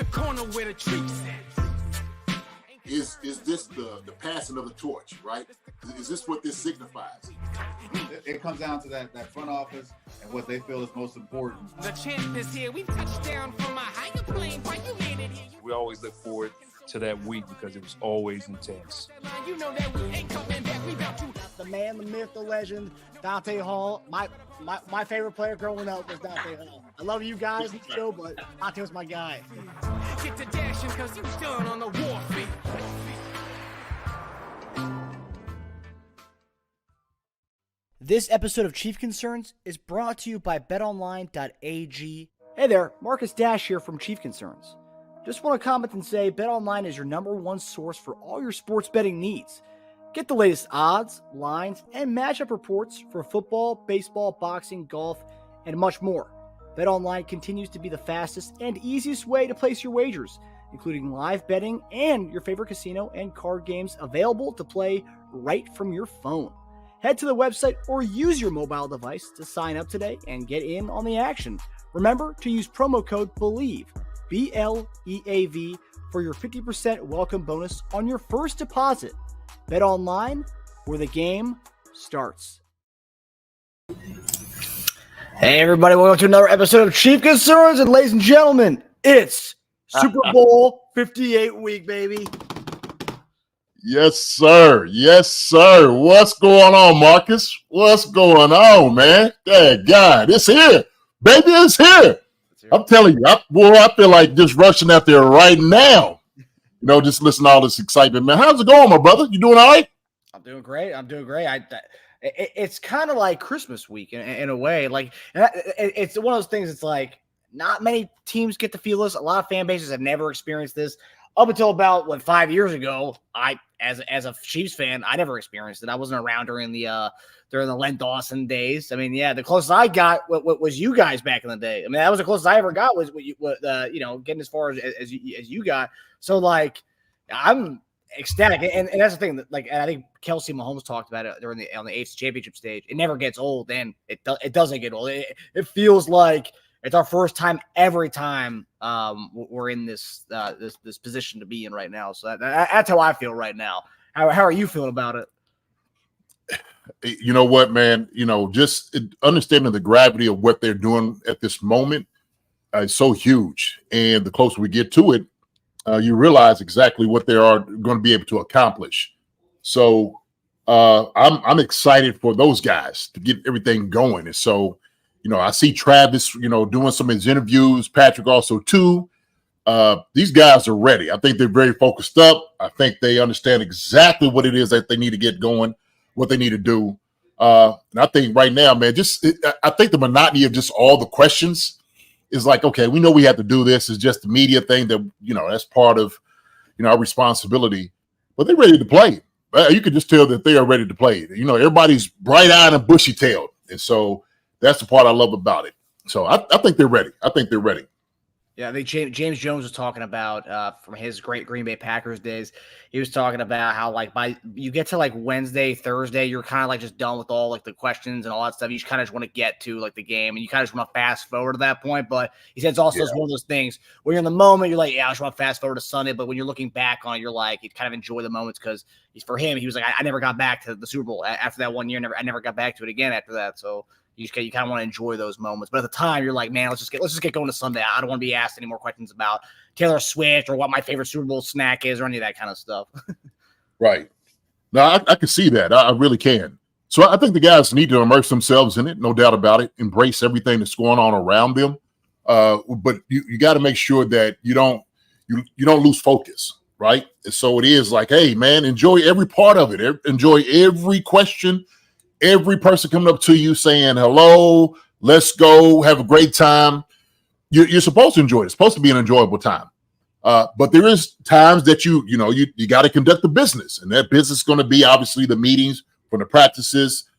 the corner where the treats at. Is this the passing of the torch, right? Is this what this signifies? It comes down to that front office and what they feel is most important. The champ is here. We touched down from a higher plane. Why you made it here? We always look forward to that week because it was always intense. You know that we ain't coming back. We about to. The man, the myth, the legend, Dante Hall. My favorite player growing up was Dante Hall. I love you guys in the show, but Dante was my guy. Get to dashing because you done on the warfare. This episode of Chief Concerns is brought to you by betonline.ag. Hey there, Marcus Dash here from Chief Concerns. Just want to comment and say BetOnline is your number one source for all your sports betting needs. Get the latest odds, lines, and matchup reports for football, baseball, boxing, golf, and much more. BetOnline continues to be the fastest and easiest way to place your wagers, including live betting and your favorite casino and card games available to play right from your phone. Head to the website or use your mobile device to sign up today and get in on the action. Remember to use promo code BELIEVE, BLEAV, for your 50% welcome bonus on your first deposit. Bet online, where the game starts. Hey everybody, welcome to another episode of Chief Concerns, and ladies and gentlemen, it's Super Bowl 58 week, baby. Yes, sir. Yes, sir. What's going on, Marcus? What's going on, man? That God, it's here. Baby, it's here. I'm telling you, I feel like just rushing out there right now. You know, just listen to all this excitement, man. How's it going, my brother? You doing all right? I'm doing great. It's kind of like Christmas week in a way. Like, it's one of those things. It's like not many teams get to feel this. A lot of fan bases have never experienced this. Up until about 5 years ago, as a Chiefs fan, I never experienced it. I wasn't around during the Len Dawson days. I mean, yeah, the closest I got was you guys back in the day. I mean, that was the closest I ever got was getting as far as you got. So like, I'm ecstatic, and that's the thing. And I think Kelsey Mahomes talked about it on the AFC Championship stage. It never gets old, and it doesn't get old. It feels like it's our first time every time we're in this position to be in right now. So that's how I feel right now. How are you feeling about it? You know what, man? You know, just understanding the gravity of what they're doing at this moment is so huge. And the closer we get to it, you realize exactly what they are going to be able to accomplish. So I'm excited for those guys to get everything going. And so, you know, I see Travis, doing some of his interviews, Patrick also too. These guys are ready. I think they're very focused up. I think they understand exactly what it is that they need to get going, what they need to do. And I think right now, man, I think the monotony of just all the questions is like, okay, we know we have to do this. It's just the media thing that, that's part of, our responsibility. But they're ready to play. You could just tell that they are ready to play. Everybody's bright-eyed and bushy-tailed. And so that's the part I love about it. So I think they're ready. Yeah, I think James Jones was talking about from his great Green Bay Packers days. He was talking about how by you get to Wednesday, Thursday, you're kind of just done with all the questions and all that stuff. You just kind of just want to get to the game, and you kind of just want to fast forward to that point. But he said it's also one of those things where you're in the moment, you're like, yeah, I just want to fast forward to Sunday. But when you're looking back on it, you're like, you kind of enjoy the moments because for him, he was like, I never got back to the Super Bowl after that 1 year. I never got back to it again after that. So you kind of want to enjoy those moments, but at the time you're like, man, let's just get going to Sunday. I don't want to be asked any more questions about Taylor Swift or what my favorite Super Bowl snack is or any of that kind of stuff. Right. No, I can see that. I really can. So I think the guys need to immerse themselves in it, no doubt about it. Embrace everything that's going on around them. But you got to make sure that you don't lose focus, right? And so it is like, hey, man, enjoy every part of it. Enjoy every question. Every person coming up to you saying, hello, let's go, have a great time. You're supposed to enjoy it. It's supposed to be an enjoyable time. But there is times that you got to conduct the business. And that business is going to be obviously the meetings, from the practices,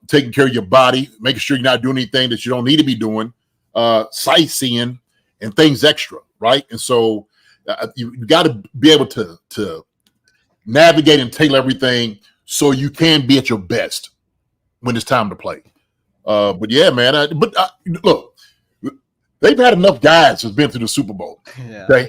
taking care of your body, making sure you're not doing anything that you don't need to be doing, sightseeing and things extra, right? And so you got to be able to navigate and tailor everything so you can be at your best when it's time to play. But yeah, man, look, they've had enough guys who's been through the Super Bowl. Yeah. Okay,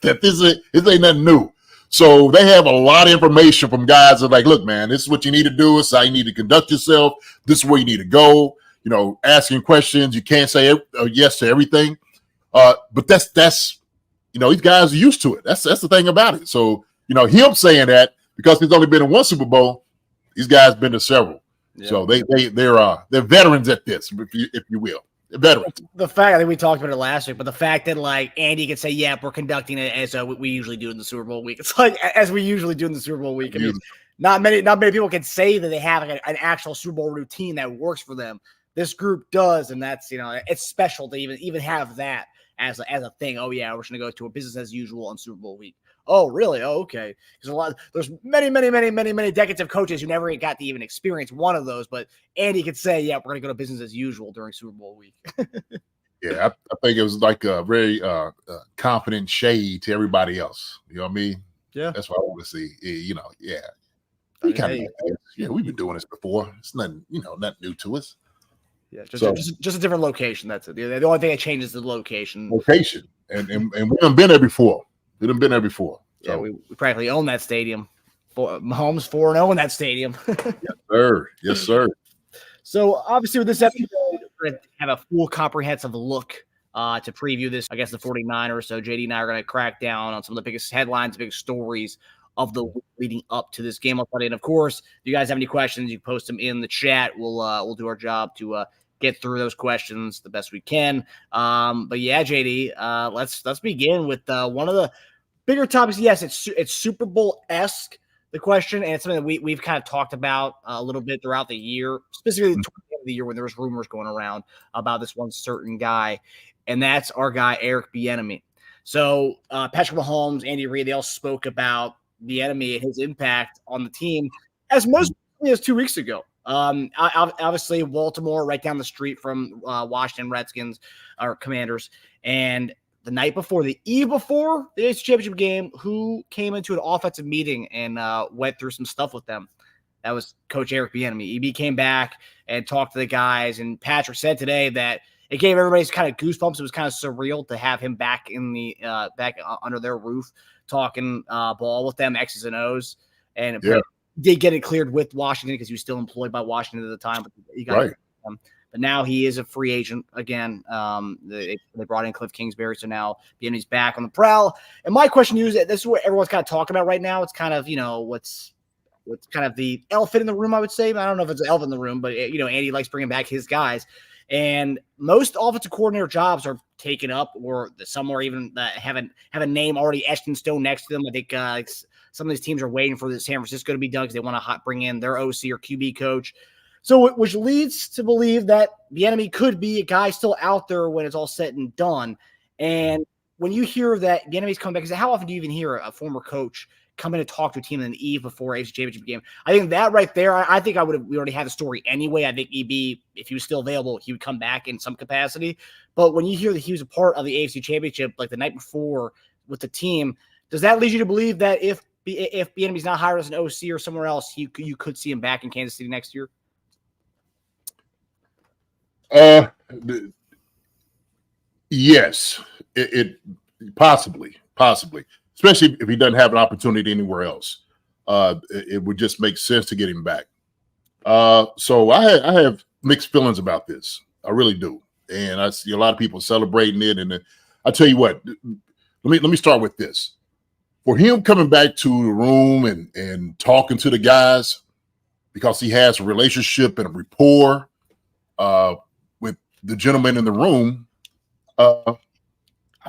that this ain't nothing new. So they have a lot of information from guys that are like, look, man, this is what you need to do. This is how you need to conduct yourself. This is where you need to go. You know, asking questions. You can't say yes to everything. But that's these guys are used to it. That's the thing about it. So him saying that because he's only been in one Super Bowl, these guys been to several. Yeah. So they're veterans at this, if you will. Veterans. The fact, I think we talked about it last week, but the fact that like Andy could say, "Yeah, we're conducting it as we usually do in the Super Bowl week." It's like as we usually do in the Super Bowl week. I mean, not many people can say that they have like an actual Super Bowl routine that works for them. This group does, and that's it's special to even have that as a thing. Oh yeah, we're going to go to a business as usual on Super Bowl week. Oh really? Oh okay. There's many decades of coaches who never got to even experience one of those. But Andy could say, "Yeah, we're going to go to business as usual during Super Bowl week." Yeah, I think it was like a very confident shade to everybody else. You know what I mean? Yeah, that's what I want to see. Yeah, we kind of we've been doing this before. It's nothing nothing new to us. Yeah, just a different location. That's it. The only thing that changes is the location. And we haven't been there before. We haven't been there before. So. Yeah, we practically own that stadium. Mahomes 4-0 in that stadium. Yes, sir. Yes, sir. So obviously with this episode, we're going to have a full comprehensive look to preview this. I guess the 49ers. So JD and I are going to crack down on some of the biggest headlines, biggest stories of the week leading up to this game on Sunday. And of course, if you guys have any questions, you can post them in the chat. We'll do our job to get through those questions the best we can. But yeah, JD, let's begin with one of the bigger topics. Yes, it's Super Bowl-esque, the question, and it's something that we've kind of talked about a little bit throughout the year, specifically toward the end of the year when there was rumors going around about this one certain guy, and that's our guy Eric Bieniemy. So Patrick Mahomes, Andy Reid, they all spoke about Bieniemy and his impact on the team as most as 2 weeks ago. Obviously Baltimore right down the street from Washington Redskins or Commanders, and the night before, the eve before the AFC Championship game, who came into an offensive meeting and went through some stuff with them? That was Coach Eric Bieniemy. EB came back and talked to the guys, and Patrick said today that it gave everybody kind of goosebumps. It was kind of surreal to have him back in the back under their roof, talking ball with them, X's and O's, and did get it cleared with Washington because he was still employed by Washington at the time. But he got it. But now he is a free agent again. They brought in Cliff Kingsbury, so now Bieniemy's back on the prowl. And my question to you is that this is what everyone's kind of talking about right now. It's kind of what's kind of the elephant in the room, I would say. I don't know if it's an elephant in the room, but Andy likes bringing back his guys. And most offensive coordinator jobs are taken up, or some are even have a name already etched in stone next to them. I think some of these teams are waiting for the San Francisco to be done because they want to bring in their OC or QB coach. So, which leads to believe that Bieniemy could be a guy still out there when it's all said and done. And when you hear that Bieniemy's coming back, because how often do you even hear a former coach come in and talk to a team in the eve before AFC Championship game? I think that right there, I think we already had the story anyway. I think EB, if he was still available, he would come back in some capacity. But when you hear that he was a part of the AFC Championship like the night before with the team, does that lead you to believe that if Bieniemy's not hired as an OC or somewhere else, you could see him back in Kansas City next year? Yes, it possibly, especially if he doesn't have an opportunity anywhere else. It would just make sense to get him back. So I have mixed feelings about this. I really do, and I see a lot of people celebrating it. And I tell you what, let me start with this. For him coming back to the room and talking to the guys, because he has a relationship and a rapport with the gentleman in the room, I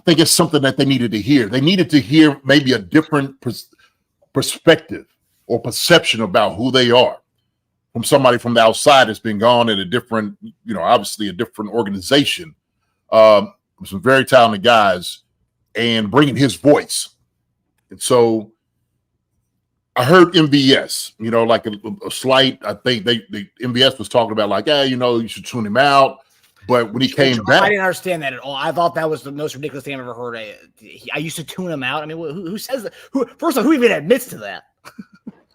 think it's something that they needed to hear. They needed to hear maybe a different perspective or perception about who they are from somebody from the outside that's been gone in a different, obviously a different organization. Some very talented guys, and bringing his voice. And so I heard MVS, like a slight, I think the MVS was talking about like, you should tune him out. But when he came back, I didn't understand that at all. I thought that was the most ridiculous thing I've ever heard. I used to tune him out. I mean, who says that? First of all, who even admits to that?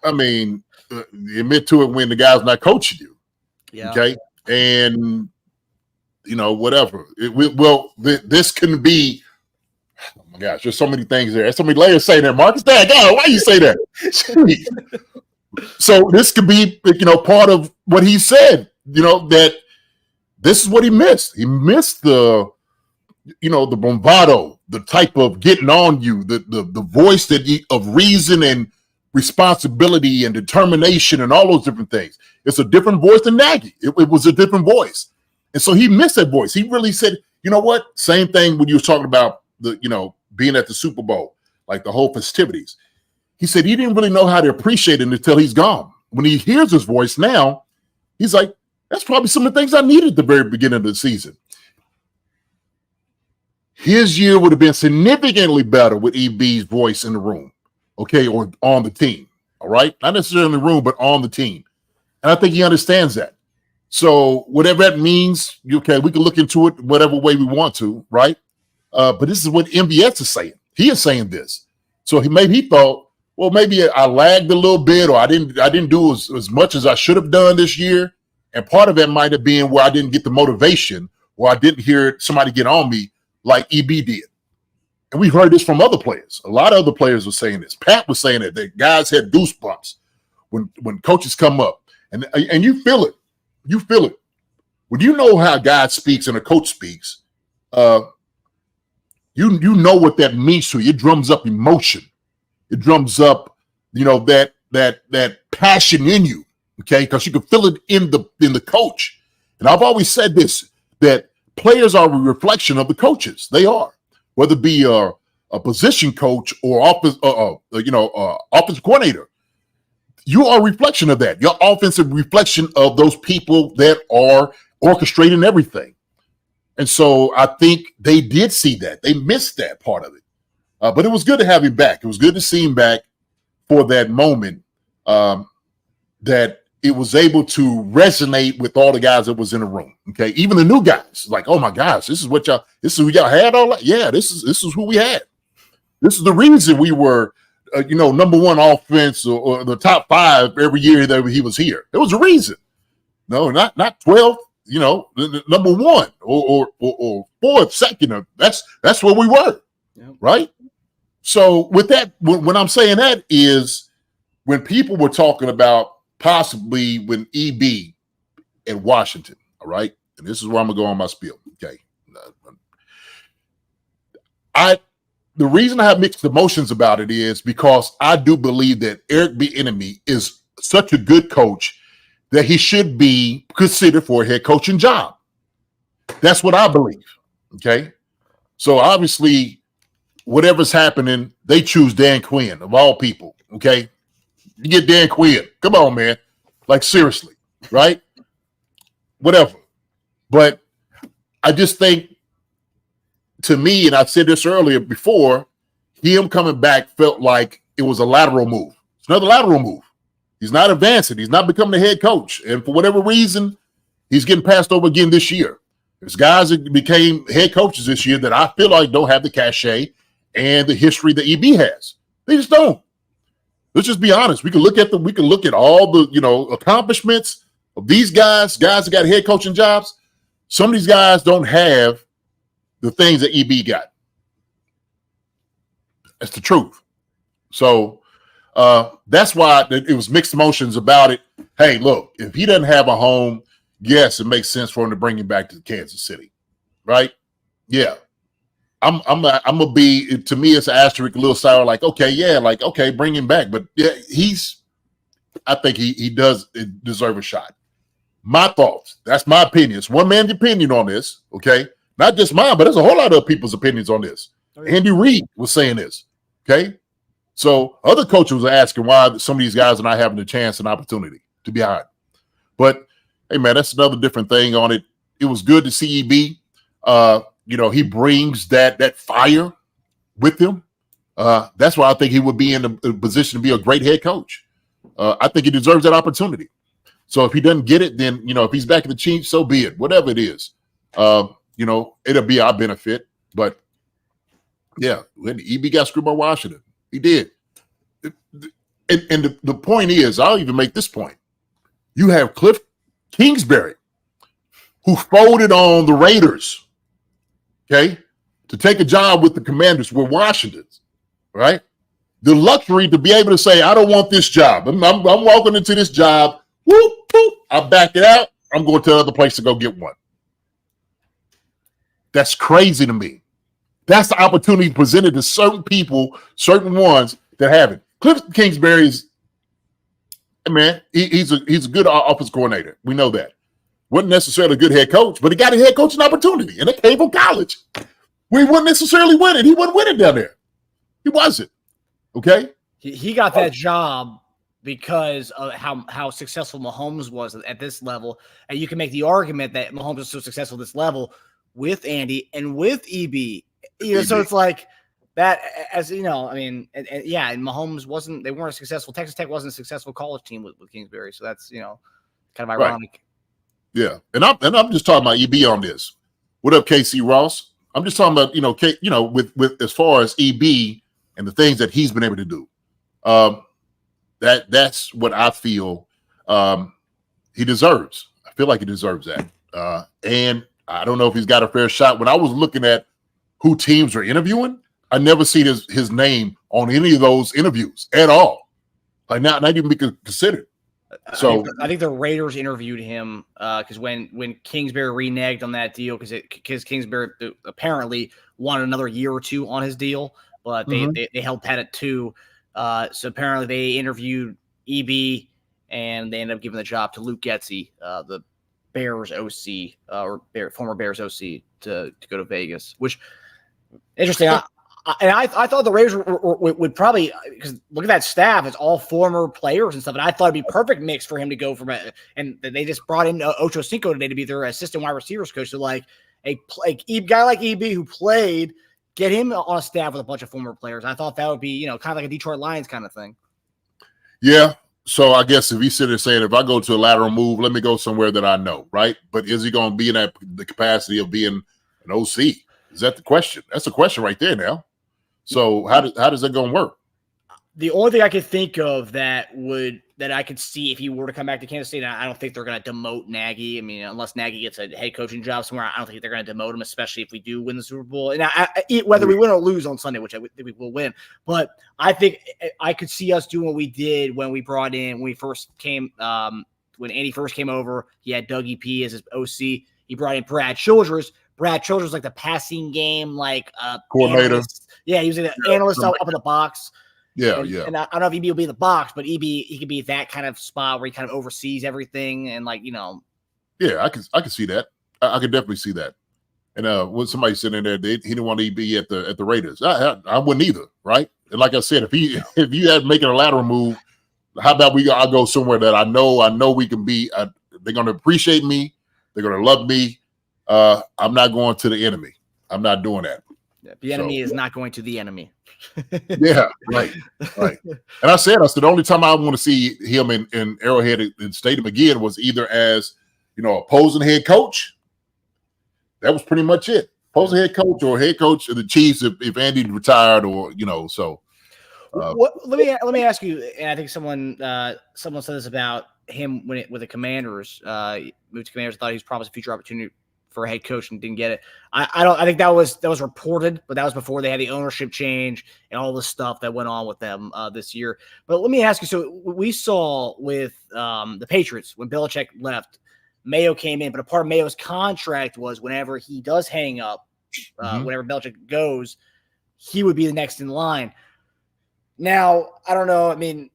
I mean, you admit to it when the guy's not coaching you. Yeah. Okay. And whatever. This can be. Oh my gosh, there's so many things there. There's so many layers saying that, Marcus. Dad, God, why you say that? So this could be, part of what he said. That this is what he missed. He missed the bravado, the type of getting on you, the voice of reason and responsibility and determination and all those different things. It's a different voice than Nagy. It was a different voice. And so he missed that voice. He really said, you know what? Same thing when you were talking about being at the Super Bowl, like the whole festivities. He said he didn't really know how to appreciate it until he's gone. When he hears his voice now, he's like, that's probably some of the things I needed at the very beginning of the season. His year would have been significantly better with EB's voice in the room, okay, or on the team, all right? Not necessarily in the room, but on the team. And I think he understands that. So whatever that means, we can look into it whatever way we want to, right? But this is what MVS is saying. He is saying this. So he thought, well, maybe I lagged a little bit, or I didn't do as much as I should have done this year. And part of it might have been where I didn't get the motivation, or I didn't hear somebody get on me like EB did. And we heard this from other players. A lot of other players were saying this. Pat was saying that guys had goosebumps when coaches come up. And you feel it. You feel it. When you know how God speaks and a coach speaks, you know what that means to you. It drums up emotion. It drums up, that passion in you, okay? Because you can feel it in the coach. And I've always said this, that players are a reflection of the coaches. They are, whether it be a position coach or offensive coordinator. You are a reflection of that. Your offensive reflection of those people that are orchestrating everything. And so I think they did see that. They missed that part of it. But it was good to have him back. It was good to see him back for that moment, that it was able to resonate with all the guys that was in the room. Okay. Even the new guys, like, oh my gosh, this is who y'all had all that. Yeah, this is who we had. This is the reason we were, number one offense or the top 5 every year that he was here. There was a reason. No, not 12, number 1 or 4th, second. That's where we were. Yep. Right. So with that, when I'm saying that is when people were talking about possibly when EB in Washington. All right. And this is where I'm going to go on my spiel. Okay. The reason I have mixed emotions about it is because I do believe that Eric Bieniemy is such a good coach that he should be considered for a head coaching job. That's what I believe. Okay. So obviously, whatever's happening, they choose Dan Quinn of all people. Okay. You get Dan Quinn. Come on, man. Like, seriously. Right? Whatever. But I just think, to me, and I said this earlier before, him coming back felt like it was a lateral move. It's another lateral move. He's not advancing. He's not becoming the head coach. And for whatever reason, he's getting passed over again this year. There's guys that became head coaches this year that I feel like don't have the cachet and the history that EB has. They just don't. Let's just be honest. We can look at all the, accomplishments of these guys that got head coaching jobs. Some of these guys don't have the things that EB got. That's the truth. So that's why it was mixed emotions about it. Hey, look, if he doesn't have a home, yes, it makes sense for him to bring him back to Kansas City, right? Yeah, I'm gonna be. To me, it's an asterisk, a little sour. Like, okay, bring him back. But yeah, I think he does deserve a shot. My thoughts. That's my opinion. It's one man's opinion on this. Okay. Not just mine, but there's a whole lot of people's opinions on this. Okay. Andy Reid was saying this, okay? So other coaches were asking why some of these guys are not having a chance and opportunity to be hired. But, hey, man, that's another different thing on it. It was good to see EB. He brings that fire with him. That's why I think he would be in a position to be a great head coach. I think he deserves that opportunity. So if he doesn't get it, then, if he's back in the Chiefs, so be it, whatever it is. It'll be our benefit. But yeah, when EB got screwed by Washington, he did. And the point is, I'll even make this point. You have Cliff Kingsbury, who folded on the Raiders, okay, to take a job with the Commanders, with Washington's, right? The luxury to be able to say, I don't want this job. I'm walking into this job. Whoop, whoop, I back it out. I'm going to another place to go get one. That's crazy to me. That's the opportunity presented to certain people, certain ones that have it. Cliff Kingsbury is, man, he's a good offensive coordinator. We know that. Wasn't necessarily a good head coach, but he got a head coaching opportunity, and it came from college. We wouldn't necessarily win it. He wasn't winning down there. He wasn't. Okay? He got that job because of how successful Mahomes was at this level. And you can make the argument that Mahomes was so successful at this level with Andy and with EB. So it's like that, as you know, I mean, and Mahomes they weren't successful. Texas Tech wasn't a successful college team with Kingsbury. So that's, kind of ironic. Right. Yeah. And I'm just talking about EB on this. What up, KC Ross? I'm just talking about, with as far as EB and the things that he's been able to do. That's what I feel he deserves. I feel like he deserves that. And I don't know if he's got a fair shot. When I was looking at who teams are interviewing, I never see his name on any of those interviews at all. Like not even be considered. So I think the Raiders interviewed him because when Kingsbury reneged on that deal, because Kingsbury apparently wanted another year or two on his deal, but they held pat at 2. So apparently they interviewed EB and they ended up giving the job to Luke Getsy, the Bears OC former Bears OC, to go to Vegas, which interesting. I thought the Raiders would probably, because look at that staff, it's all former players and stuff, and I thought it'd be perfect mix for him to go from and they just brought in Ocho Cinco today to be their assistant wide receivers coach. So like a guy like EB who played, get him on a staff with a bunch of former players. I thought that would be, kind of like a Detroit Lions kind of thing. Yeah. So I guess if he's sitting there saying, if I go to a lateral move, let me go somewhere that I know, right? But is he going to be in the capacity of being an OC? Is that the question? That's the question right there now. So how does that going to work? The only thing I could think of that I could see if he were to come back to Kansas State, I don't think they're going to demote Nagy. I mean, unless Nagy gets a head coaching job somewhere, I don't think they're going to demote him, especially if we do win the Super Bowl. And whether we win or lose on Sunday, which I think we will win. But I think I could see us doing what we did when we brought in, when we first came, when Andy first came over, he had Doug EP as his OC. He brought in Brad Childress. Brad Childress, like the passing game, coordinator. Analyst. Yeah, he was an analyst up in the box. Yeah, And I don't know if EB will be in the box, but EB, he could be that kind of spot where he kind of oversees everything and Yeah, I can see that. I can definitely see that. And when somebody sitting there, he didn't want to be at the Raiders. I wouldn't either, right? And like I said, if you had making a lateral move, how about I'll go somewhere that I know we can be. They're going to appreciate me. They're going to love me. I'm not going to the enemy. I'm not doing that. Yeah, the enemy is not going to the enemy. Yeah, right. And I said the only time I want to see him in Arrowhead and Stadium again was either as, opposing head coach. That was pretty much it. Opposing head coach or head coach of the Chiefs if Andy retired or, so. Let me ask you, and I think someone said this about him with the Commanders. Moved to Commanders, thought he was promised a future opportunity for a head coach and didn't get it. I think that was reported, but that was before they had the ownership change and all the stuff that went on with them this year. But let me ask you, so we saw with the Patriots when Belichick left, Mayo came in, but a part of Mayo's contract was whenever he does hang up, whenever Belichick goes, he would be the next in line. Now, I don't know. I mean,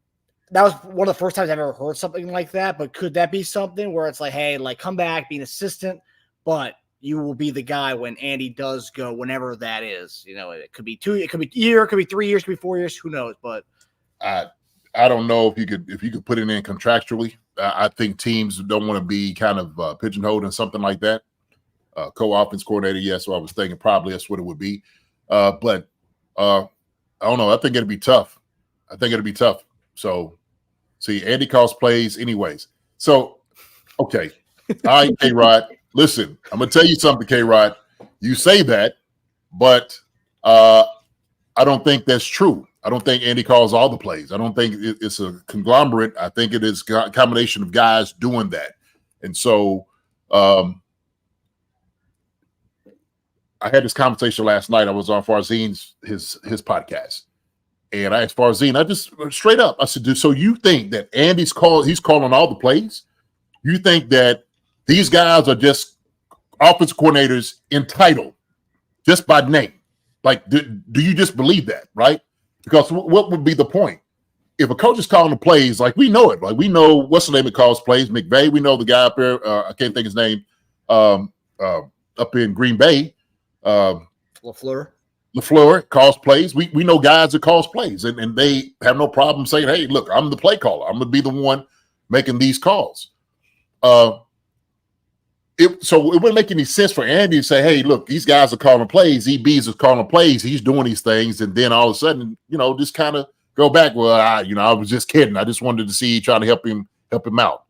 that was one of the first times I've ever heard something like that, but could that be something where it's like, hey, come back, be an assistant, but you will be the guy when Andy does go, whenever that is. It could be 2, it could be a year, it could be 3 years, it could be 4 years, who knows? But I don't know if you could put it in contractually. I think teams don't want to be kind of pigeonholed in something like that. Co-offense coordinator, yes. So I was thinking probably that's what it would be. But I don't know. I think it'd be tough. So, see, Andy calls plays anyways. So, okay. All right, K-Rod. Listen, I'm going to tell you something, K-Rod. You say that, but I don't think that's true. I don't think Andy calls all the plays. I don't think it's a conglomerate. I think it is a combination of guys doing that. And so I had this conversation last night. I was on Farzine's his podcast, and I asked Farzine, I just straight up, I said, so you think that he's calling all the plays? You think that these guys are just offensive coordinators entitled just by name? Like, do you just believe that, right? Because what would be the point? If a coach is calling the plays, like we know it, like we know what's the name that calls plays, McVay. We know the guy up there. I can't think his name. Up in Green Bay, LaFleur calls plays. We know guys that calls plays, and they have no problem saying, "Hey, look, I'm the play caller. I'm going to be the one making these calls." So it wouldn't make any sense for Andy to say, "Hey, look, these guys are calling plays. EBs are calling plays. He's doing these things," and then all of a sudden, just kind of go back. Well, I was just kidding. I just wanted to see trying to help him out.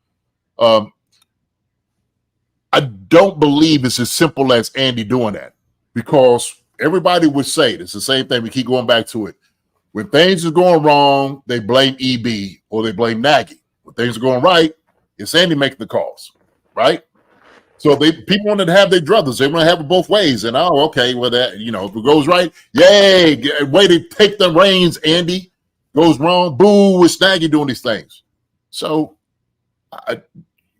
I don't believe it's as simple as Andy doing that, because everybody would say it's the same thing. We keep going back to it. When things are going wrong, they blame EB or they blame Nagy. When things are going right, it's Andy making the calls, right? So people wanted to have their druthers. They want to have it both ways. And okay, well, that if it goes right, yay, way to take the reins, Andy. Goes wrong, boo, it's Nagy doing these things. So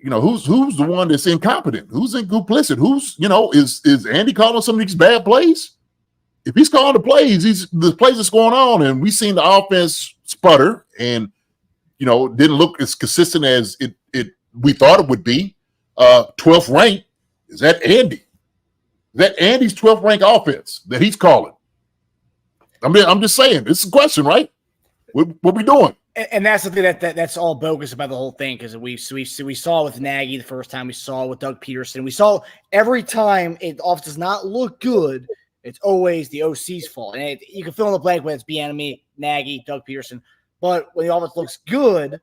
who's the one that's incompetent? Who's complicit? Is Andy calling some of these bad plays? If he's calling the plays that's going on, and we've seen the offense sputter and didn't look as consistent as we thought it would be. 12th ranked, is that Andy? Is that Andy's 12th ranked offense that he's calling? I'm just saying, it's a question, right? What we doing? And that's the thing that's all bogus about the whole thing, because we saw with Nagy the first time, we saw with Doug Peterson, we saw every time the offense does not look good, it's always the OC's fault. And you can fill in the blank when it's Bieniemy, Nagy, Doug Peterson. But when the offense looks good,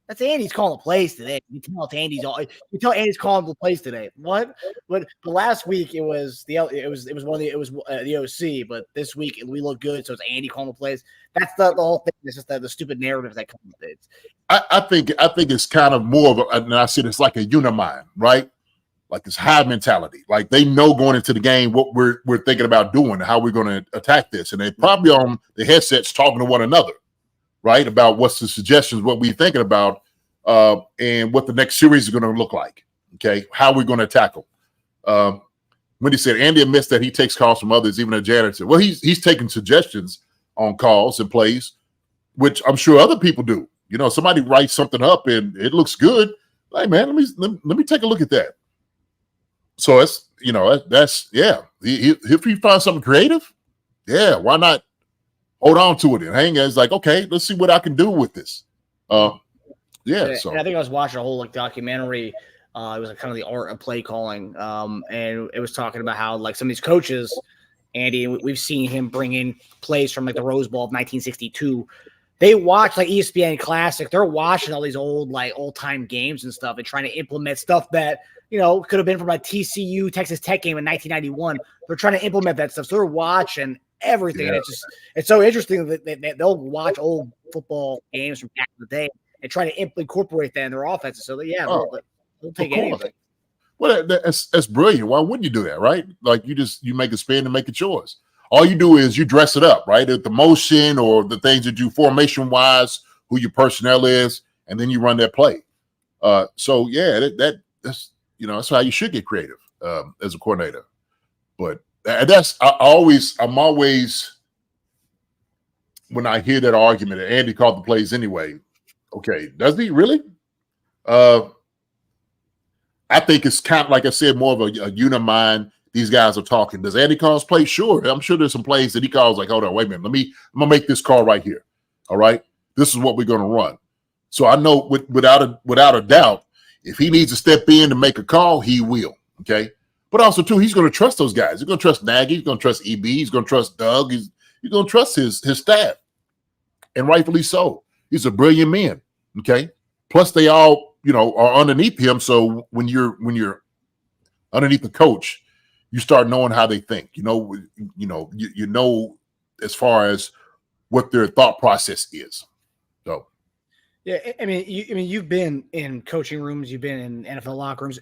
that's Andy's calling the plays today. You tell Andy's calling the plays today. What? But last week it was the OC, but this week we look good, so it's Andy calling the plays. That's the whole thing. It's just the stupid narrative that comes with it. I think it's kind of more of and I said it's like a unimind, right? Like this high mentality. Like they know going into the game what we're thinking about doing and how we're going to attack this, and they're probably on the headsets talking to one another, right? About what's the suggestions, what we're thinking about, and what the next series is going to look like. Okay, how we're going to tackle. When he said Andy admits that he takes calls from others, even a janitor. Well, he's taking suggestions on calls and plays, which I'm sure other people do. Somebody writes something up and it looks good. Hey man, let me take a look at that. So that's if you find something creative, yeah, why not hold on to it and hang it? It's like, okay, let's see what I can do with this. So and I think I was watching a whole documentary. It was kind of the art of play calling, and it was talking about how some of these coaches, Andy, we've seen him bring in plays from the Rose Bowl of 1962. They watch ESPN Classic. They're watching all these old time games and stuff, and trying to implement stuff that could have been from a TCU Texas Tech game in 1991. They're trying to implement that stuff, so they're watching everything, and it's so interesting that they'll watch old football games from back in the day and try to incorporate that in their offenses. So they'll take anything. Well, that's brilliant. Why wouldn't you do that, right? Like you make a spin and make it yours. All you do is you dress it up, right? At the motion or the things that you formation wise, who your personnel is, and then you run that play. So yeah, that's how you should get creative as a coordinator. But I'm always when I hear that argument that Andy called the plays anyway. Okay, does he really? I think it's kind of like I said, more of a unimind. These guys are talking. Does Andy call plays? Sure. I'm sure there's some plays that he calls like, hold on, wait a minute. I'm gonna make this call right here. All right. This is what we're gonna run. So I know without a doubt, if he needs to step in to make a call, he will. Okay. But also too, he's gonna trust those guys. He's gonna trust Nagy, he's gonna trust EB, he's gonna trust Doug, he's gonna trust his staff. And rightfully so. He's a brilliant man. Okay. Plus they all, are underneath him. So when you're underneath the coach, you start knowing how they think. You know as far as what their thought process is. So, yeah, you've been in coaching rooms, you've been in NFL locker rooms.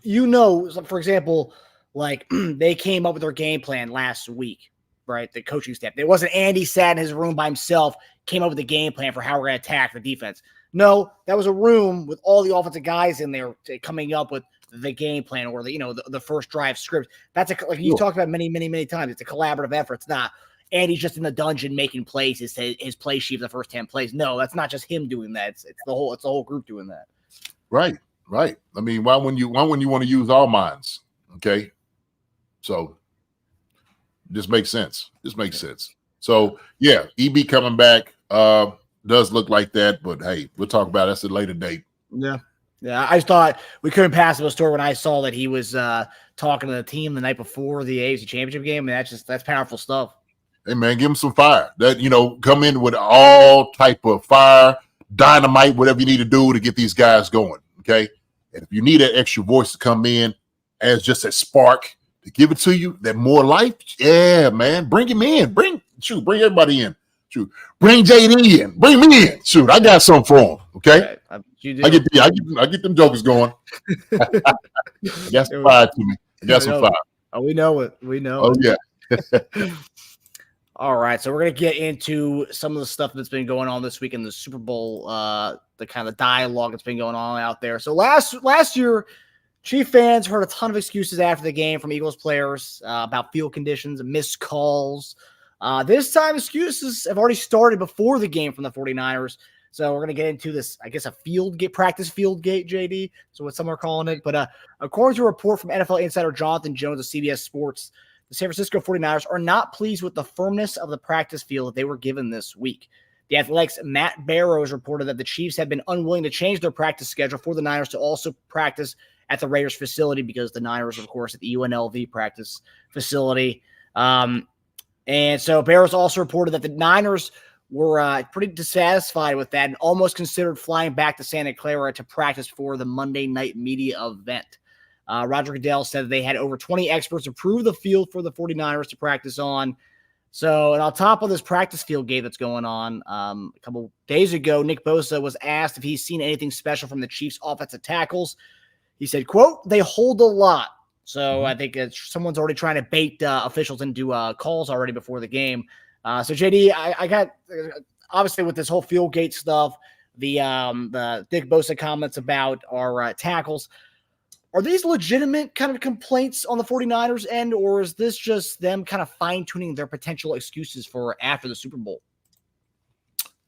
For example, like they came up with their game plan last week, right? The coaching staff. It wasn't Andy sat in his room by himself, came up with a game plan for how we're going to attack the defense. No, that was a room with all the offensive guys in there coming up with the game plan or the first drive script. That's like you talked about many times. It's a collaborative effort. It's not Andy's just in the dungeon making plays. His play sheet of the first 10 plays. No, that's not just him doing that. It's the whole group doing that. Right. I mean, why wouldn't you want to use all minds? Okay. So this makes sense. So yeah, EB coming back does look like that, but hey, we'll talk about that at a later date. Yeah. I just thought we couldn't pass the story when I saw that he was talking to the team the night before the AFC Championship game, and that's powerful stuff. Hey man, give him some fire. That come in with all type of fire, dynamite, whatever you need to do to get these guys going. Okay, and if you need that extra voice to come in as just a spark to give it to you, that more life, yeah, man, bring him in. Bring everybody in. Shoot, bring JD in. Bring me in. Shoot, I got something for him. Okay, I get them jokers going. I got some fire to me. I got some fire. Oh, we know it. We know. Oh yeah. All right, so we're going to get into some of the stuff that's been going on this week in the Super Bowl, the kind of dialogue that's been going on out there. So last year, Chief fans heard a ton of excuses after the game from Eagles players about field conditions and missed calls. This time, excuses have already started before the game from the 49ers. So we're going to get into this, I guess, practice Fieldgate, JD. So what some are calling it. But according to a report from NFL insider Jonathan Jones of CBS Sports, the San Francisco 49ers are not pleased with the firmness of the practice field that they were given this week. The Athletic's Matt Barrows reported that the Chiefs have been unwilling to change their practice schedule for the Niners to also practice at the Raiders facility because the Niners, of course, at the UNLV practice facility. And so Barrows also reported that the Niners were pretty dissatisfied with that and almost considered flying back to Santa Clara to practice for the Monday night media event. Roger Goodell said they had over 20 experts approve the field for the 49ers to practice on. So, and on top of this practice field game that's going on, a couple days ago, Nick Bosa was asked if he's seen anything special from the Chiefs' offensive tackles. He said, quote, "They hold a lot." So I think someone's already trying to bait officials into calls already before the game. So JD, I got obviously with this whole Fieldgate stuff, the Nick Bosa comments about our tackles. Are these legitimate kind of complaints on the 49ers end, or is this just them kind of fine-tuning their potential excuses for after the Super Bowl?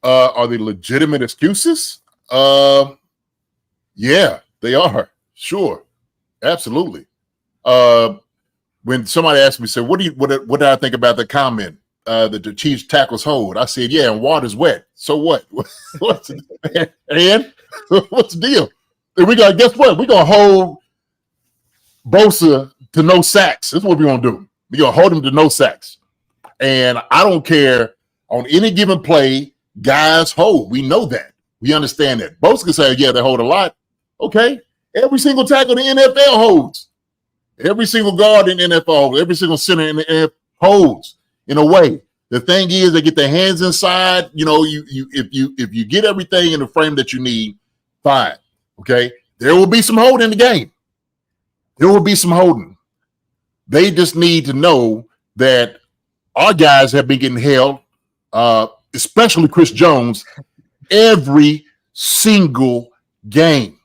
Are they legitimate excuses? Yeah, they are. Sure. Absolutely. When somebody asked me, said, what did I think about the comment that the Chiefs tackles hold? I said, yeah, and water's wet. So what? What's the deal? And guess what? We're going to hold Bosa to no sacks. That's what we're going to do. We're going to hold him to no sacks. And I don't care on any given play, guys hold. We know that. We understand that. Bosa can say, yeah, they hold a lot. Okay. Every single tackle in the NFL holds. Every single guard in the NFL holds. Every single center in the NFL holds in a way. The thing is, they get their hands inside. If you get everything in the frame that you need, fine. Okay. There will be some holding in the game. There will be some holding. They just need to know that our guys have been getting held, especially Chris Jones, every single game.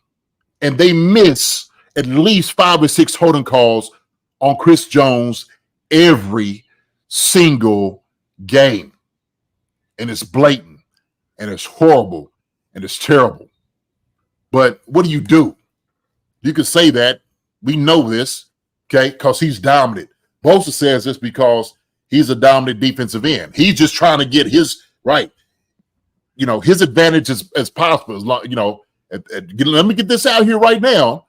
And they miss at least 5 or 6 holding calls on Chris Jones every single game. And it's blatant, and it's horrible, and it's terrible. But what do? You can say that. We know this, okay, because he's dominant. Bosa says this because he's a dominant defensive end. He's just trying to get his right, his advantage as possible. Let me get this out here right now.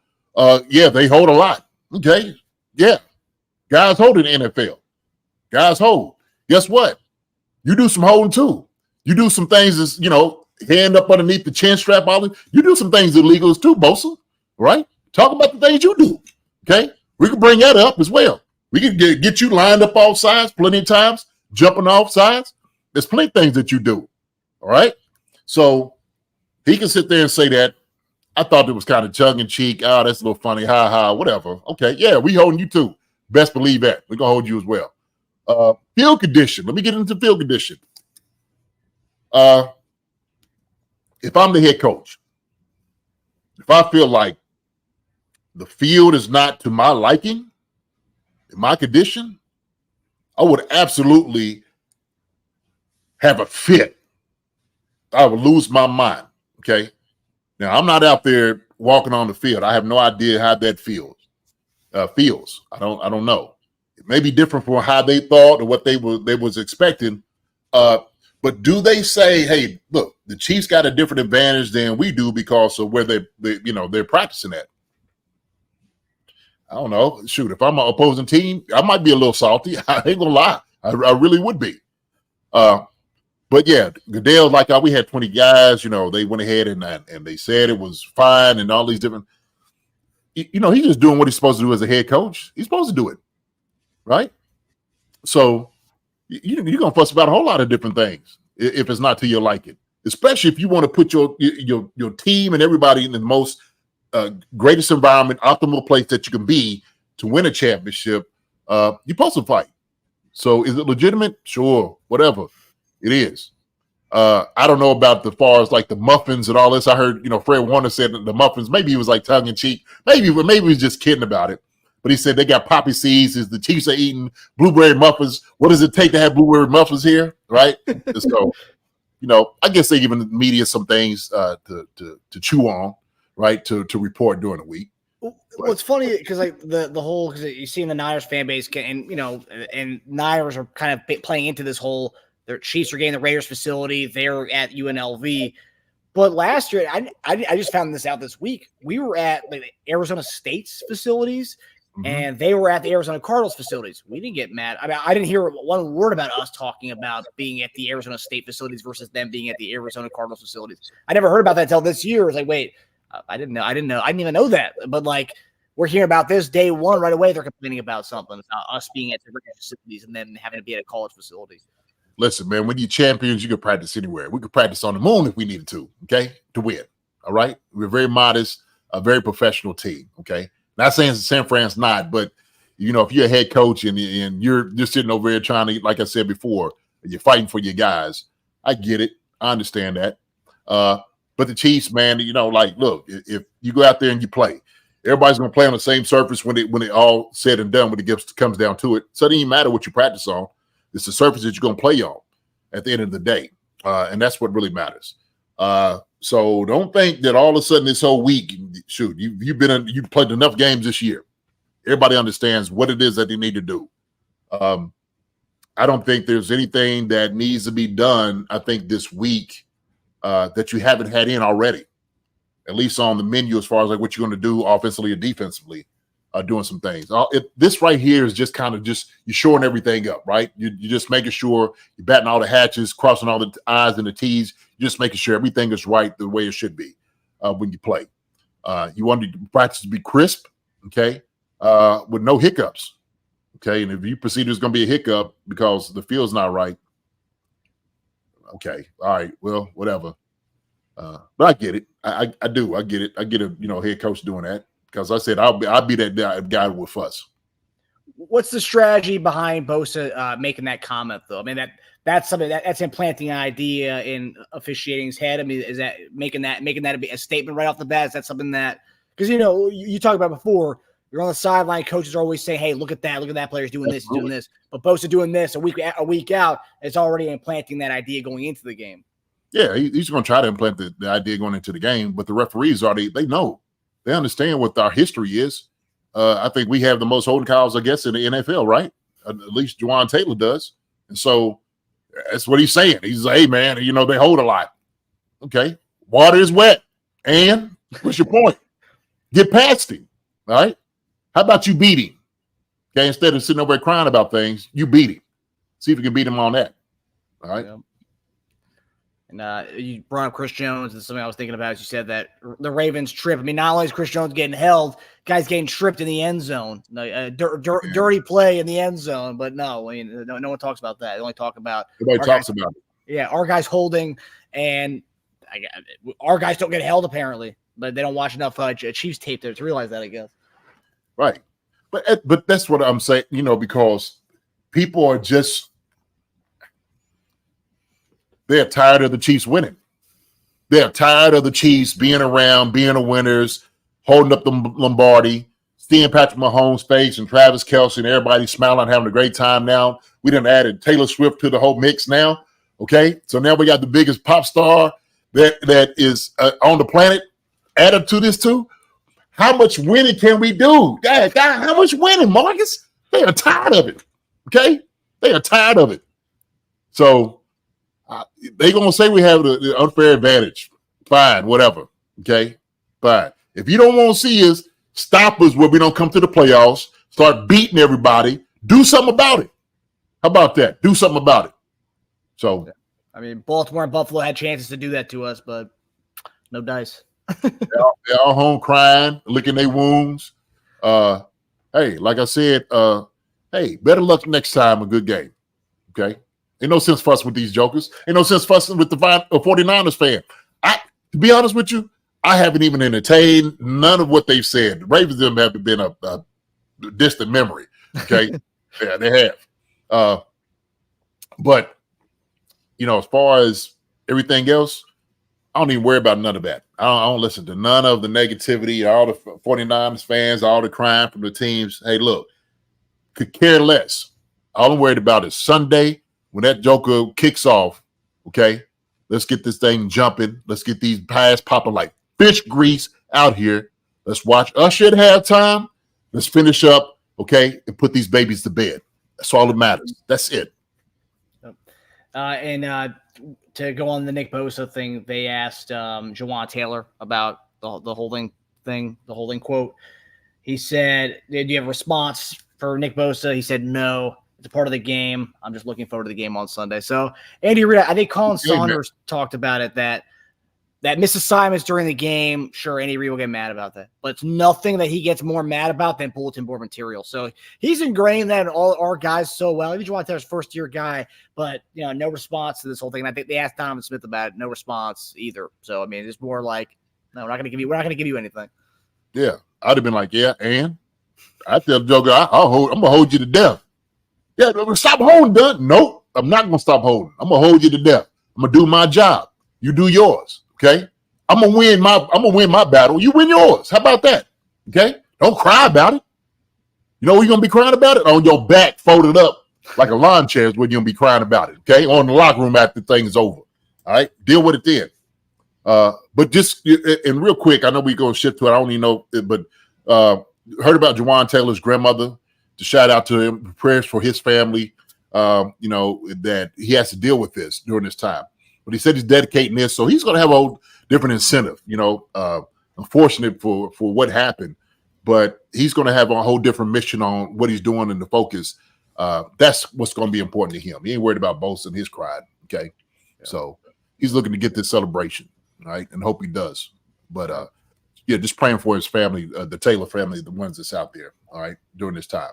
Yeah, they hold a lot. Okay, yeah, guys hold in the NFL. Guys hold. Guess what? You do some holding too. You do some things as hand up underneath the chin strap. You do some things illegal too, Bosa. Right? Talk about the things you do. Okay, we can bring that up as well. We can get you lined up off sides plenty of times, jumping off sides. There's plenty of things that you do. All right. So he can sit there and say that. I thought it was kind of tongue in cheek. Oh, that's a little funny. Ha ha, whatever. Okay. Yeah, we holding you too. Best believe that. We're going to hold you as well. Field condition. Let me get into field condition. If I'm the head coach, if I feel like the field is not to my liking, in my condition, I would absolutely have a fit. I would lose my mind. Okay. Now, I'm not out there walking on the field. I have no idea how that feels. I don't know. It may be different from how they thought or what they was expecting. But do they say, hey, look, the Chiefs got a different advantage than we do because of where they're practicing at? I don't know. Shoot, if I'm an opposing team, I might be a little salty. I ain't gonna lie. I really would be. But yeah, Goodell, like we had 20 guys, they went ahead and they said it was fine and all these different, he's just doing what he's supposed to do as a head coach. He's supposed to do it, right? So you're going to fuss about a whole lot of different things if it's not to your liking, especially if you want to put your team and everybody in the most greatest environment, optimal place that you can be to win a championship. You're supposed to fight. So is it legitimate? Sure, whatever. It is. I don't know about the far as like the muffins and all this. I heard, Fred Warner said that the muffins, maybe he was like tongue in cheek. Maybe he was just kidding about it. But he said they got poppy seeds. The Chiefs are eating blueberry muffins. What does it take to have blueberry muffins here? Right? So, I guess they giving the media some things to chew on, right? To report during the week. Well, it's funny because like the whole, because you see in the Niners fan base and Niners are kind of playing into this whole, their Chiefs are getting the Raiders facility. They're at UNLV. But last year, I just found this out this week. We were at like Arizona State's facilities, and they were at the Arizona Cardinals facilities. We didn't get mad. I mean, I didn't hear one word about us talking about being at the Arizona State facilities versus them being at the Arizona Cardinals facilities. I never heard about that until this year. I was like, wait, I didn't know. I didn't even know that. But like, we're hearing about this day one right away. They're complaining about something, about us being at the facilities and then having to be at a college facility. Listen, man, when you're champions, you can practice anywhere. We could practice on the moon if we needed to, okay, to win. All right? We're very modest, a very professional team, okay? Not saying San Fran's not, but, if you're a head coach and you're sitting over here trying to, like I said before, you're fighting for your guys, I get it. I understand that. But the Chiefs, man, look, if you go out there and you play, everybody's going to play on the same surface when it all said and done, when it comes down to it. So it doesn't even matter what you practice on. It's the surface that you're going to play on at the end of the day. And that's what really matters. So don't think that all of a sudden this whole week, shoot, you've played enough games this year. Everybody understands what it is that they need to do. I don't think there's anything that needs to be done, I think, this week that you haven't had in already, at least on the menu as far as like what you're going to do offensively or defensively. Doing some things. This right here is just kind of you're shoring everything up, right? You're just making sure you're batting all the hatches, crossing all the I's and the T's, you're just making sure everything is right the way it should be when you play. You want the practice to be crisp, okay, with no hiccups, okay? And if you perceive there's going to be a hiccup because the field's not right, okay, all right, well, whatever. But I get it. I do. I get it. I get a head coach doing that. Because I said I'll be that guy with fuss. What's the strategy behind Bosa making that comment, though? I mean, that's something that's implanting an idea in officiating's head. I mean, is that making that a statement right off the bat? Is that something that, because you talked about before, you're on the sideline, coaches are always saying, "Hey, look at that player's doing this, doing this," but Bosa doing this a week out, it's already implanting that idea going into the game. Yeah, he's going to try to implant the idea going into the game, but the referees they know. They understand what our history is. I think we have the most holding calls, I guess, in the NFL, right? At least Juwan Taylor does. And so that's what he's saying. He's like, hey, man, they hold a lot. Okay. Water is wet. And what's your point? Get past him. All right. How about you beat him? Okay. Instead of sitting over there crying about things, you beat him. See if you can beat him on that. All right. Yeah. And you brought up Chris Jones, and something I was thinking about is you said that the Ravens trip. I mean, not only is Chris Jones getting held, guys getting tripped in the end zone, dirty play in the end zone. But no, I mean, no one talks about that. They only talk about about it. Yeah, our guys holding, and our guys don't get held apparently, but they don't watch enough Chiefs tape there to realize that, I guess. Right, But that's what I'm saying, because people are just they're tired of the Chiefs winning. They're tired of the Chiefs being around, being the winners, holding up the Lombardi, seeing Patrick Mahomes' face and Travis Kelce and everybody smiling, having a great time now. We done added Taylor Swift to the whole mix now. Okay, so now we got the biggest pop star that is on the planet added to this too. How much winning can we do? God, how much winning, Marcus? They are tired of it. Okay, they are tired of it. So they gonna say we have the unfair advantage. Fine, whatever. Okay, fine. If you don't want to see us, stop us where we don't come to the playoffs. Start beating everybody. Do something about it. How about that? Do something about it. So, I mean, Baltimore and Buffalo had chances to do that to us, but no dice. they're all home crying, licking their wounds. Hey, like I said, hey, better luck next time. A good game. Okay. Ain't no sense fussing with these jokers. Ain't no sense fussing with the 49ers fan. To be honest with you, I haven't even entertained none of what they've said. The Ravens them have been a distant memory. Okay. Yeah, they have. But, as far as everything else, I don't even worry about none of that. I don't listen to none of the negativity, all the 49ers fans, all the crying from the teams. Hey, look, could care less. All I'm worried about is Sunday when that joker kicks off, okay? Let's get this thing jumping. Let's get these pies popping like fish grease out here. Let's watch Usher at halftime. Let's finish up, okay, and put these babies to bed. That's all that matters. That's it. To go on the Nick Bosa thing, they asked Jawan Taylor about the holding thing, the holding quote. He said, "Did you have a response for Nick Bosa?" He said, "No, it's a part of the game. I'm just looking forward to the game on Sunday." So Andy Reid, I think Colin Saunders talked about it that missed assignments during the game. Sure, Andy Reid will get mad about that, but it's nothing that he gets more mad about than bulletin board material. So he's ingrained that in all our guys so well. Even Jawan Taylor's first-year guy, but no response to this whole thing. And I think they asked Donovan Smith about it, no response either. So I mean, it's more like, no, we're not going to give you anything. Yeah, I'd have been like, yeah, and I tell the joker, I'm gonna hold you to death. Yeah, stop holding, Dunn. Nope, I'm not gonna stop holding. I'm gonna hold you to death. I'm gonna do my job. You do yours. Okay, I'm gonna win my battle. You win yours. How about that? Okay, don't cry about it. You know where you're gonna be crying about it? On your back, folded up like a lawn chair is where you're gonna be crying about it. Okay, on the locker room after the thing is over. All right, deal with it then. But just and real quick, I know we're gonna shift to it. I don't even know, but heard about Jawan Taylor's grandmother. To shout out to him, prayers for his family. That he has to deal with this during this time. But he said he's dedicating this, so he's going to have a different incentive. Unfortunate for what happened, but he's going to have a whole different mission on what he's doing and the focus. That's what's going to be important to him. He ain't worried about Bosa and his pride. Okay, so he's looking to get this celebration, right, and hope he does. But just praying for his family, the Taylor family, the ones that's out there. All right, during this time.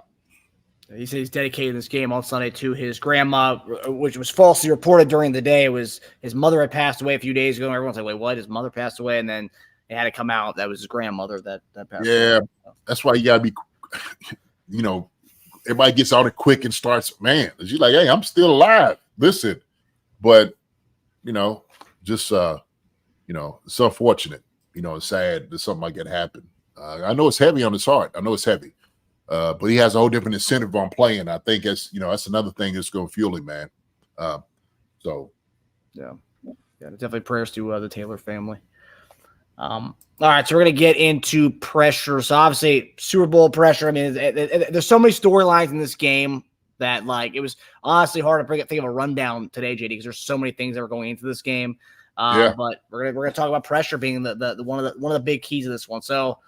He said he's dedicating this game on Sunday to his grandma, which was falsely reported during the day. It was his mother had passed away a few days ago. And everyone's like, wait, what? His mother passed away? And then it had to come out that was his grandmother that passed away. Yeah, that's why you got to be, everybody gets on it quick and starts, man, you're like, hey, I'm still alive. Listen. But, it's unfortunate. It's sad that something like that happened. I know it's heavy on his heart. I know it's heavy. But he has a whole different incentive on playing. I think that's another thing that's going to fuel him, man. Yeah, definitely prayers to the Taylor family. All right, so we're gonna get into pressure. So obviously, Super Bowl pressure. I mean, there's so many storylines in this game that it was honestly hard to think of a rundown today, JD, because there's so many things that were going into this game. But we're gonna talk about pressure being the one of the big keys of this one. So.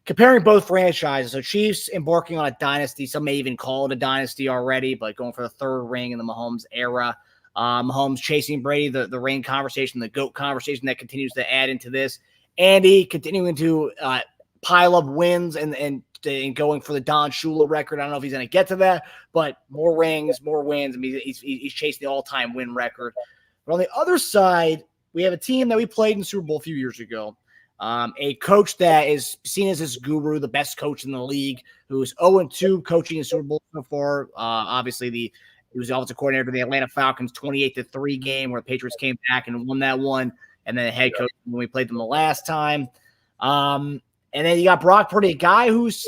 Comparing both franchises, so Chiefs embarking on a dynasty. Some may even call it a dynasty already, but going for the third ring in the Mahomes era. Mahomes chasing Brady, the ring conversation, the GOAT conversation that continues to add into this. Andy continuing to pile up wins and going for the Don Shula record. I don't know if he's going to get to that, but more rings, more wins. I mean, he's chasing the all-time win record. But on the other side, we have a team that we played in the Super Bowl a few years ago. A coach that is seen as this guru, the best coach in the league, who's 0-2 coaching in Super Bowl so far. Obviously, he was the offensive coordinator for the Atlanta Falcons 28-3 game where the Patriots came back and won that one, and then the head coach when we played them the last time. And then you got Brock Purdy, a guy who's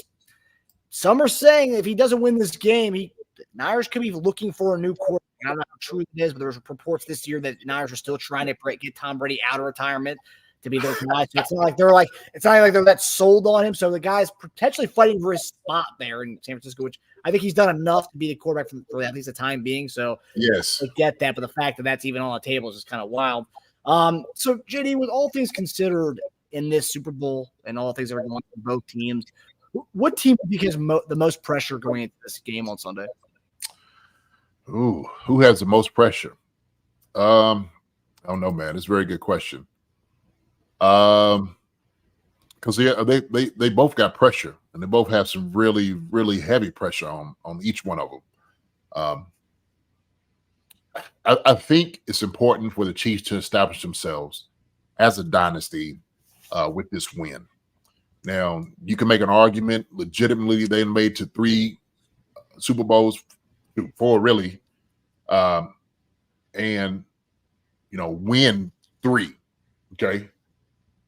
some are saying if he doesn't win this game, Niners could be looking for a new quarterback. I don't know how true it is, but there's reports this year that Niners are still trying to get Tom Brady out of retirement to be their guy. So it's not like they're that sold on him. So the guy's potentially fighting for his spot there in San Francisco, which I think he's done enough to be the quarterback for at least the time being. So yes, I get that, but the fact that that's even on the table is just kind of wild. So JD, with all things considered in this Super Bowl and all the things that are going on for both teams, what team do you think has the most pressure going into this game on Sunday? Ooh, who has the most pressure? I don't know, man. It's a very good question. Because they both got pressure, and they both have some really, really heavy pressure on each one of them. I think it's important for the Chiefs to establish themselves as a dynasty with this win. Now, you can make an argument legitimately they made to 3 Super Bowls, 4 really, and win 3. Okay.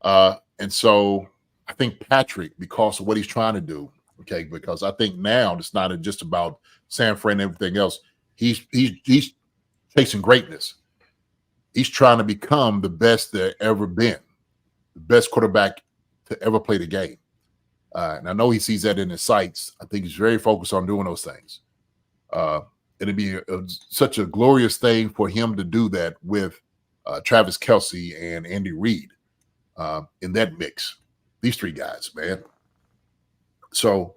And so I think Patrick, because of what he's trying to do, okay, because I think now it's not just about San Fran and everything else. He's chasing greatness. He's trying to become the best there ever been, the best quarterback to ever play the game. And I know he sees that in his sights. I think he's very focused on doing those things. It'd be such a glorious thing for him to do that with Travis Kelce and Andy Reid in that mix. These 3 guys, man. So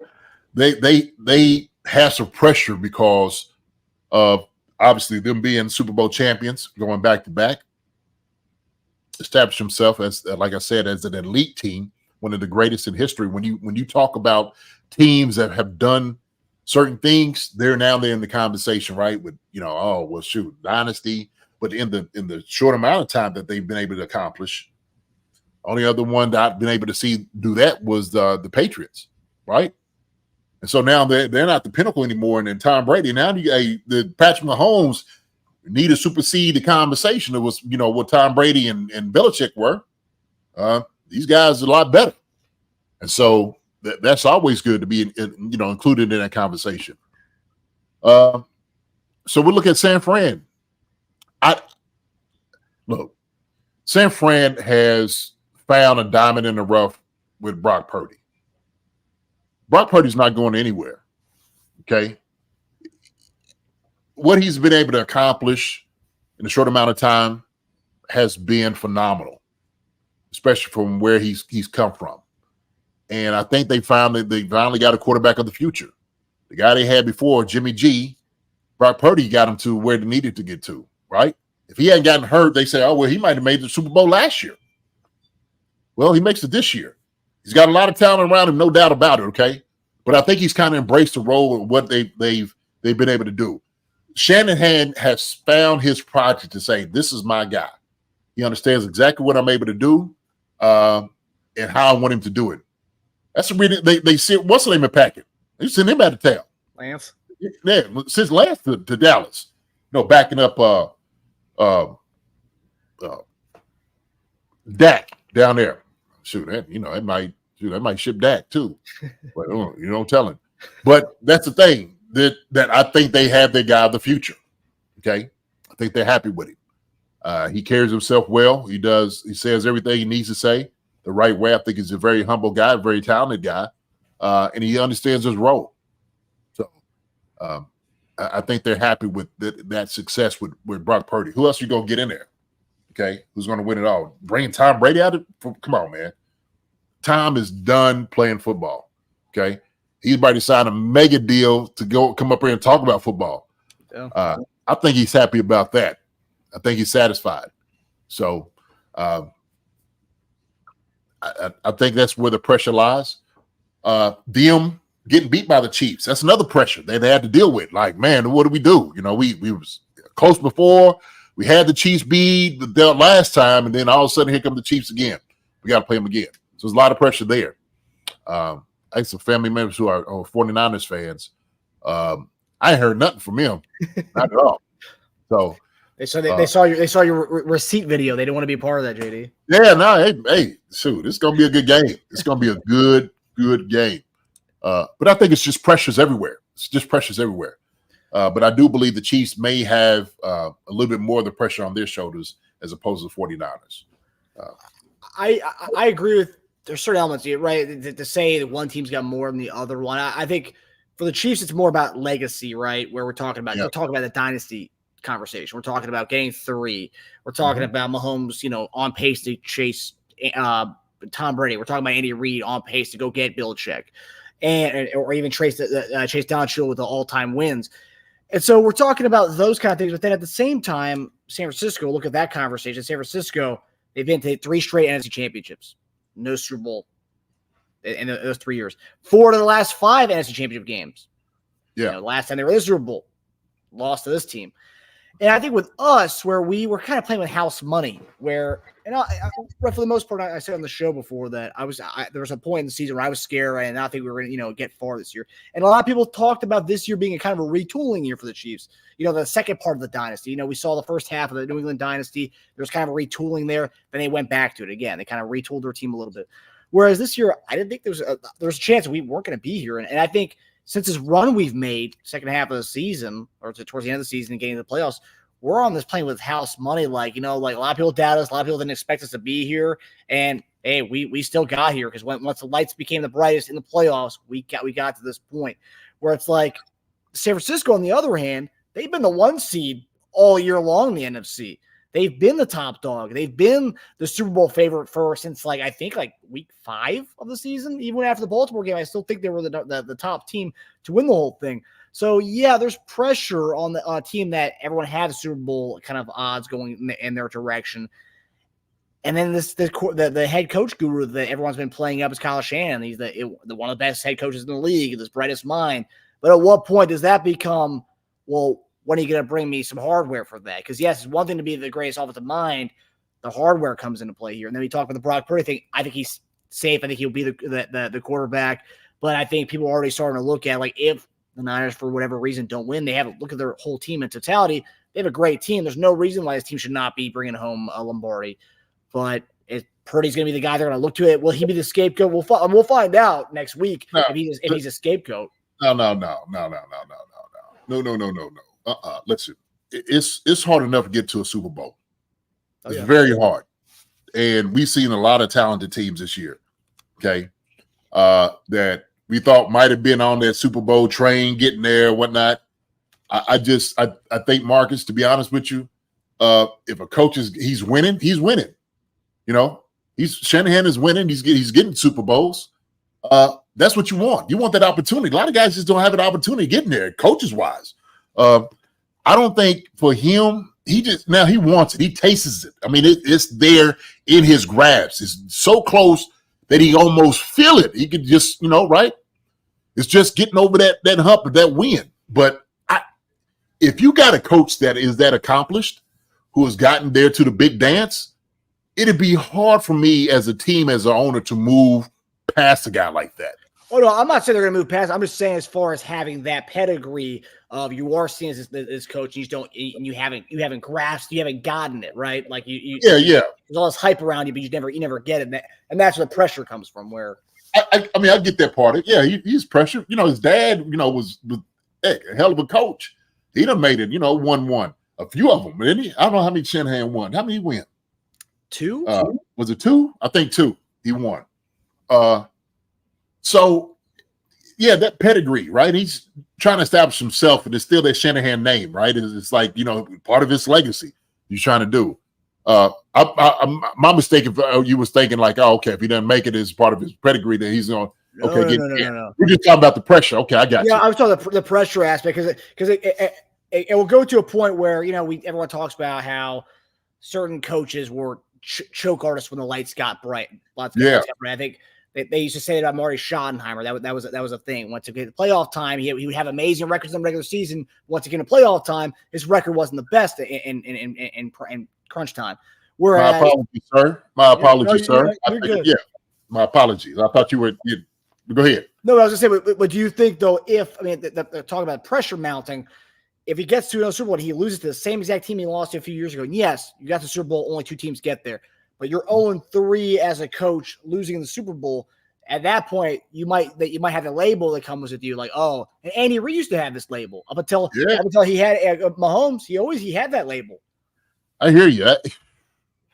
they have some pressure because of obviously them being Super Bowl champions, going back to back. Establish himself as, like I said, as an elite team, one of the greatest in history. When you talk about teams that have done certain things, they're in the conversation, right? With dynasty. But in the short amount of time that they've been able to accomplish, only other one that I've been able to see do that was the Patriots, right? And so now they're not the pinnacle anymore. And then Tom Brady, now the Patrick Mahomes need to supersede the conversation. It was what Tom Brady and Belichick were. These guys are a lot better, and so that's always good to be included in that conversation. So we look at San Fran. San Fran has found a diamond in the rough with Brock Purdy. Brock Purdy's not going anywhere. Okay. What he's been able to accomplish in a short amount of time has been phenomenal, especially from where he's come from. And I think they finally got a quarterback of the future. The guy they had before, Jimmy G, Brock Purdy got him to where they needed to get to, right? If he hadn't gotten hurt, they say, oh, well, he might have made the Super Bowl last year. Well, he makes it this year. He's got a lot of talent around him, no doubt about it, okay? But I think he's kind of embraced the role of what they've been able to do. Shanahan has found his project to say, this is my guy. He understands exactly what I'm able to do and how I want him to do it. That's the reason they sent, what's the name of Packett? They sent him out of town. Lance? Yeah, since Lance to Dallas. Backing up Dak down there. Shoot, that might ship Dak too. But don't tell him. But that's the thing that I think they have their guy of the future. Okay, I think they're happy with him. He carries himself well. He says everything he needs to say the right way. I think he's a very humble guy, a very talented guy, and he understands his role. So I think they're happy with that success with Brock Purdy. Who else are you going to get in there? Okay, who's going to win it all? Bringing Tom Brady out of come on, man. Tom is done playing football. Okay, he's about to sign a mega deal to come up here and talk about football. Yeah. I think he's happy about that. I think he's satisfied. So I think that's where the pressure lies. Them getting beat by the Chiefs, that's another pressure they had to deal with. Like, man, what do we do? We was close before. We had the Chiefs beat the last time, and then all of a sudden here come the Chiefs again. We got to play them again. So there's a lot of pressure there. I have some family members who are 49ers fans. I ain't heard nothing from him, not at all. So they saw your receipt video. They didn't want to be a part of that, JD. Yeah, no, hey, shoot, it's gonna be a good game. It's gonna be a good game. But I think it's just pressures everywhere. It's just pressures everywhere. But I do believe the Chiefs may have a little bit more of the pressure on their shoulders as opposed to the 49ers. I agree with there's certain elements, right? To say that one team's got more than the other one. I think for the Chiefs, it's more about legacy, right? Where we're talking about the dynasty conversation. We're talking about getting 3. We're talking about Mahomes, on pace to chase Tom Brady. We're talking about Andy Reid on pace to go get Belichick, or even chase Donald with the all-time wins. And so we're talking about those kind of things. But then at the same time, San Francisco, look at that conversation. San Francisco, they've been to 3 straight NFC championships, no Super Bowl in those 3 years. 4 of the last 5 NFC championship games. Yeah. Last time they were in the Super Bowl, lost to this team. And I think with us, where we were kind of playing with house money, for the most part, I said on the show before that there was a point in the season where I was scared and I think we were going to get far this year. And a lot of people talked about this year being a kind of a retooling year for the Chiefs. The second part of the dynasty. We saw the first half of the New England dynasty. There was kind of a retooling there. Then they went back to it again. They kind of retooled their team a little bit. Whereas this year, I didn't think there was a chance that we weren't going to be here. And I think since this run we've made second half of the season or towards the end of the season and getting to the playoffs, we're on this playing with house money. Like a lot of people doubt us. A lot of people didn't expect us to be here. And hey, we still got here because once the lights became the brightest in the playoffs, we got to this point where it's like San Francisco, on the other hand, they've been the 1 seed all year long in the NFC. They've been the top dog. They've been the Super Bowl favorite since I think week 5 of the season. Even after the Baltimore game, I still think they were the top team to win the whole thing. So yeah, there's pressure on the team that everyone had the Super Bowl kind of odds going in their direction. And then the head coach guru that everyone's been playing up is Kyle Shanahan. He's the one of the best head coaches in the league, this brightest mind. But at what point does that become, well, when are you going to bring me some hardware for that? Because, yes, it's one thing to be the greatest offensive mind. The hardware comes into play here. And then we talk about the Brock Purdy thing. I think he's safe. I think he'll be the quarterback. But I think people are already starting to look at, if the Niners, for whatever reason, don't win, they have a look at their whole team in totality. They have a great team. There's no reason why this team should not be bringing home a Lombardi. But if Purdy's going to be the guy they're going to look to, will he be the scapegoat? We'll find out next week if he's a scapegoat. No. Listen, it's hard enough to get to a Super Bowl. It's very hard. And we've seen a lot of talented teams this year, okay, that we thought might have been on that Super Bowl train, getting there and whatnot. I think, Marcus, to be honest with you, if a coach he's winning, he's winning. Shanahan is winning. He's getting Super Bowls. That's what you want. You want that opportunity. A lot of guys just don't have an opportunity getting there, coaches wise. I don't think for him, he wants it. He tastes it. I mean, it's there in his grasp. It's so close that he almost feel it. He could just, right? It's just getting over that hump of that win. But if you got a coach that is that accomplished, who has gotten there to the big dance, it'd be hard for me as a team, as an owner, to move past a guy like that. Oh, no, I'm not saying they're going to move past. I'm just saying as far as having that pedigree of you are seen as this coach, you haven't grasped, you haven't gotten it, right? Like you there's all this hype around you, but you never get it, and that's where the pressure comes from. Where I mean, I get that part. Yeah, he's pressure. His dad, was a hell of a coach. He done made it, 1-1. A few of them, didn't he? I don't know how many Shanahan won. How many he win? 2? Was it 2? I think 2. He won. So, yeah, that pedigree, right? He's trying to establish himself, and it's still that Shanahan name, right? It's like, part of his legacy he's trying to do. My mistake, if you was thinking like, if he doesn't make it as part of his pedigree, that he's going, No. We're just talking about the pressure. Okay, I got you. Yeah, I was talking about the pressure aspect because it will go to a point where, everyone talks about how certain coaches were choke artists when the lights got bright. I think they used to say that about Marty Schottenheimer. That was a thing. Once it get playoff time, he would have amazing records in the regular season. Once it came to playoff time, his record wasn't the best in crunch time. Whereas, my apologies, sir. My apologies, no, sir. you're good. Yeah, my apologies. I thought you were. Go ahead. No, I was going to say, but do you think, though, they're talking about pressure mounting, if he gets to another Super Bowl and he loses to the same exact team he lost to a few years ago, and yes, you got the Super Bowl, only 2 teams get there, but you're 0-3 as a coach losing in the Super Bowl, at that point, you might have a label that comes with you, like, oh, and Andy Reid used to have this label up until he had Mahomes. He had that label. I hear you.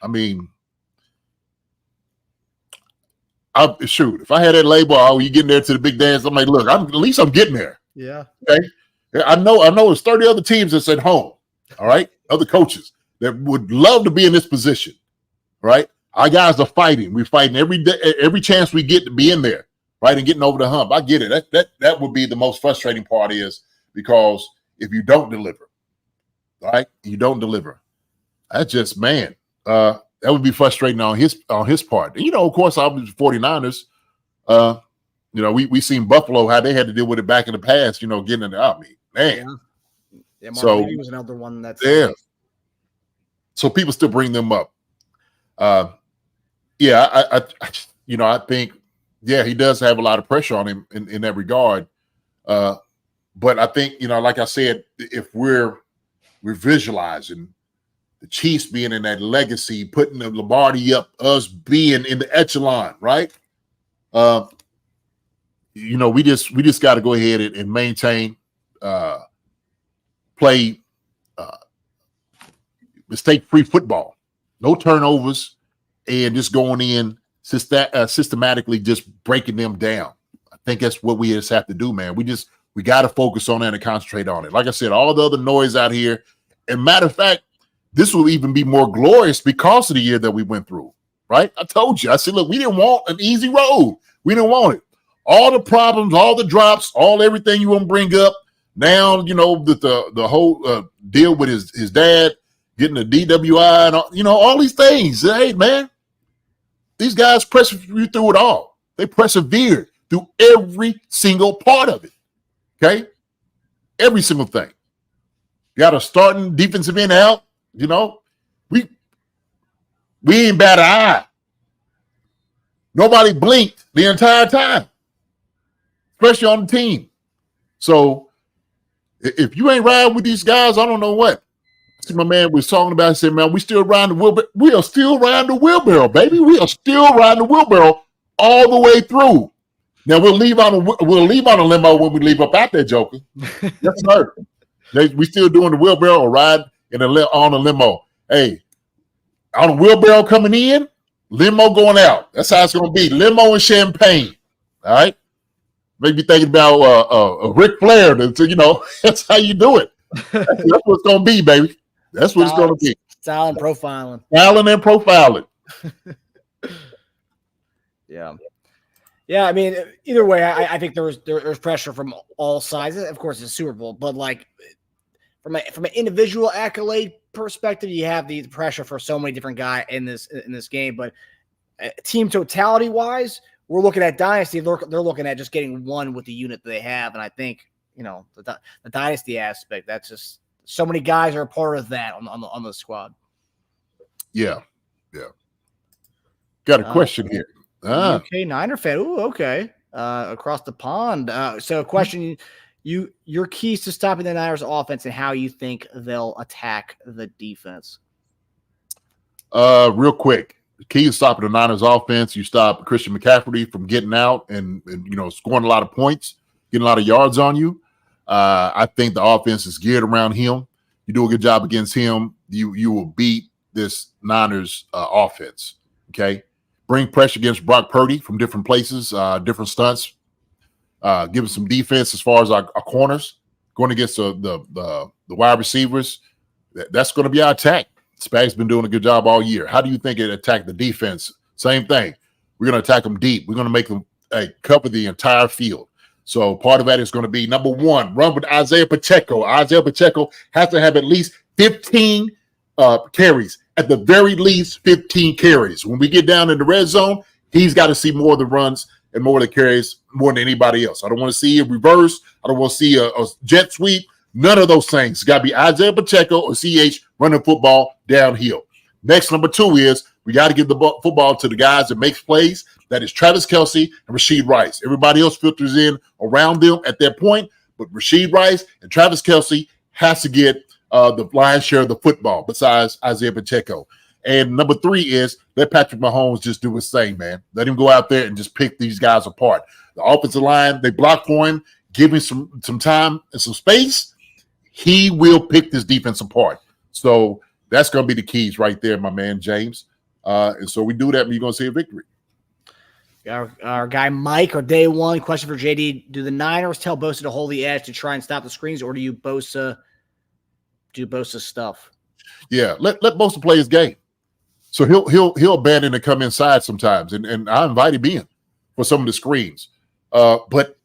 I mean, shoot, if I had that label, you getting there to the big dance, I'm like, look, at least I'm getting there. Yeah. Okay. I know there's 30 other teams that's at home. All right. Other coaches that would love to be in this position. Right. Our guys are fighting. We're fighting every day, every chance we get to be in there. Right. And getting over the hump. I get it. That would be the most frustrating part, is because if you don't deliver, right, you don't deliver. That's just, man, that would be frustrating on his part. And, of course, obviously 49ers, we seen Buffalo, how they had to deal with it back in the past, getting in the army. Man. Yeah, so he was another one that's So people still bring them up. I think, he does have a lot of pressure on him in that regard. But I think, like I said, if we're visualizing the Chiefs being in that legacy, putting the Lombardi up, us being in the echelon, right? We just got to go ahead and maintain, play mistake-free football, no turnovers, and just going in systematically, just breaking them down. I think that's what we just have to do, man. We got to focus on that and concentrate on it. Like I said, all the other noise out here. And matter of fact, this will even be more glorious because of the year that we went through, right? I told you. I said, look, we didn't want an easy road. We didn't want it. All the problems, all the drops, everything you want to bring up. Now, the whole deal with his dad getting a DWI and, all these things. Hey, man, these guys persevered through it all. They persevered through every single part of it, okay? Every single thing. Got a starting defensive end out. We ain't bat an eye. Nobody blinked the entire time, especially on the team. So if you ain't riding with these guys, I don't know what. See, my man was talking about, I said, man, we still riding the wheelbarrow. We are still riding the wheelbarrow, baby. We are still riding the wheelbarrow all the way through. Now we'll leave on a limo when we leave up out there, Joker. Yes, sir. We still doing the wheelbarrow or ride on a limo. Hey, on a wheelbarrow coming in, limo going out. That's how it's going to be. Limo and champagne. All right. Maybe thinking about Ric Flair. That's how you do it. That's what it's going to be, baby. That's what it's going to be. Style and profiling. Styling and profiling. Yeah. Yeah, I mean, either way, I think there's pressure from all sides. Of course, it's Super Bowl, but like from an individual accolade perspective, you have the pressure for so many different guys in this game. But team totality wise, we're looking at dynasty. They're looking at just getting one with the unit that they have, and I think the dynasty aspect. That's just so many guys are a part of that on the squad. Yeah. Got a question here. UK Niner fan. Ooh, okay. Across the pond. So, question: your keys to stopping the Niners' offense and how you think they'll attack the defense. Real quick, the key to stopping the Niners' offense: you stop Christian McCaffrey from getting out and scoring a lot of points, getting a lot of yards on you. I think the offense is geared around him. You do a good job against him, you will beat this Niners offense. Okay. Bring pressure against Brock Purdy from different places, different stunts. Give us some defense as far as our corners going against the wide receivers. That's going to be our attack. Spag's been doing a good job all year. How do you think it attacked the defense? Same thing. We're going to attack them deep. We're going to make them cover the entire field. So part of that is going to be, number one, run with Isaiah Pacheco. Isaiah Pacheco has to have at least 15 carries. At the very least, 15 carries. When we get down in the red zone, he's got to see more of the runs and more of the carries more than anybody else. I don't want to see a reverse. I don't want to see a jet sweep. None of those things. It's got to be Isaiah Pacheco or CH running football downhill. Next, number 2 is we got to give the football to the guys that makes plays. That is Travis Kelce and Rashee Rice. Everybody else filters in around them at that point, but Rashee Rice and Travis Kelce has to get the lion's share of the football besides Isaiah Pacheco. And number 3 is let Patrick Mahomes just do his thing, man. Let him go out there and just pick these guys apart. The offensive line, they block for him, give him some time and some space. He will pick this defense apart. So that's going to be the keys right there, my man, James. And so we do that, and you're going to see a victory. Our guy Mike, our day one question for JD: do the Niners tell Bosa to hold the edge to try and stop the screens, or do you Bosa stuff? Yeah, let Bosa play his game. So he'll abandon and come inside sometimes, and I invite him in for some of the screens. But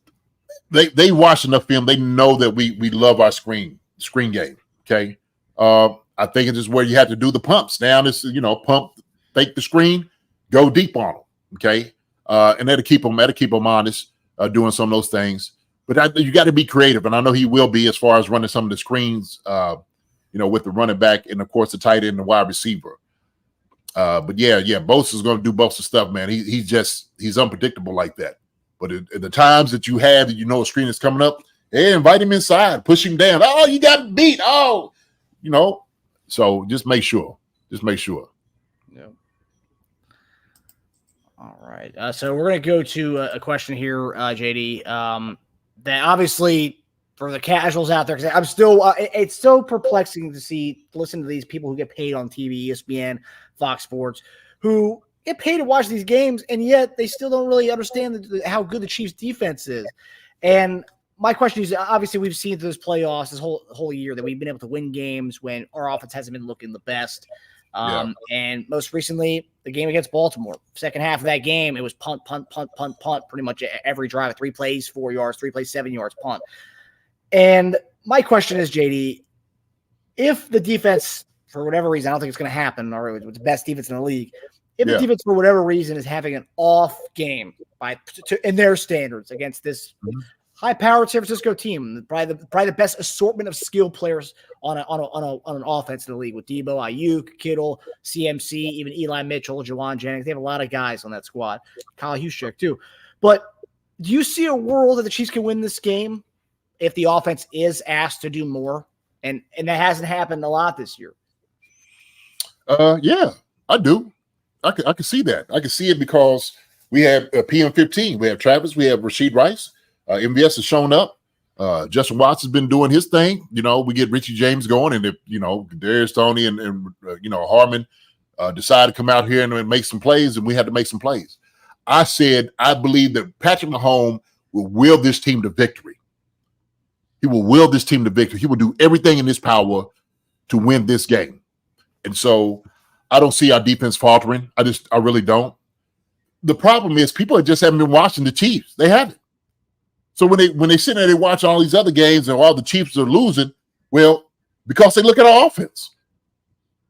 they watch enough film; they know that we love our screen game. Okay, I think it's just where you have to do the pumps. Now this pump, fake the screen, go deep on them. Okay. And that'll keep them honest, doing some of those things. But you got to be creative, and I know he will be as far as running some of the screens, with the running back and of course the tight end and the wide receiver. But yeah, Bosa's going to do Bosa stuff, man. He's unpredictable like that. But at the times that you have that a screen is coming up, hey, invite him inside, push him down. Oh, you got beat. Oh, So just make sure. Yeah. All right. So we're going to go to a question here, JD, that obviously for the casuals out there, because I'm still it's so perplexing to listen to these people who get paid on TV, ESPN, Fox Sports, who get paid to watch these games, and yet they still don't really understand how good the Chiefs defense is. And my question is, obviously we've seen through this playoffs this whole year that we've been able to win games when our offense hasn't been looking the best. And most recently, the game against Baltimore, second half of that game, it was punt, pretty much every drive, 3 plays, 4 yards, 3 plays, 7 yards, punt. And my question is, JD, if the defense, for whatever reason, I don't think it's going to happen, or it's the best defense in the league, if the defense, for whatever reason, is having an off game in their standards against this high-powered San Francisco team, probably the best assortment of skill players on an offense in the league with Deebo, Ayuk, Kittle, CMC, even Eli Mitchell, Jawan Jennings. They have a lot of guys on that squad. Kyle Juszczyk too. But do you see a world that the Chiefs can win this game if the offense is asked to do more? And that hasn't happened a lot this year. Yeah, I do. I can see that. I can see it because we have PM15. We have Travis. We have Rashee Rice. MVS has shown up. Justin Watson's been doing his thing. We get Richie James going, and if Darius Stoney and Harmon decide to come out here and make some plays, and we had to make some plays. I said I believe that Patrick Mahomes will will this team to victory. He will will this team to victory. He will do everything in his power to win this game. And so I don't see our defense faltering. I really don't. The problem is people just haven't been watching the Chiefs. They haven't. So when they sit there, they watch all these other games and all the Chiefs are losing. Well, because they look at our offense.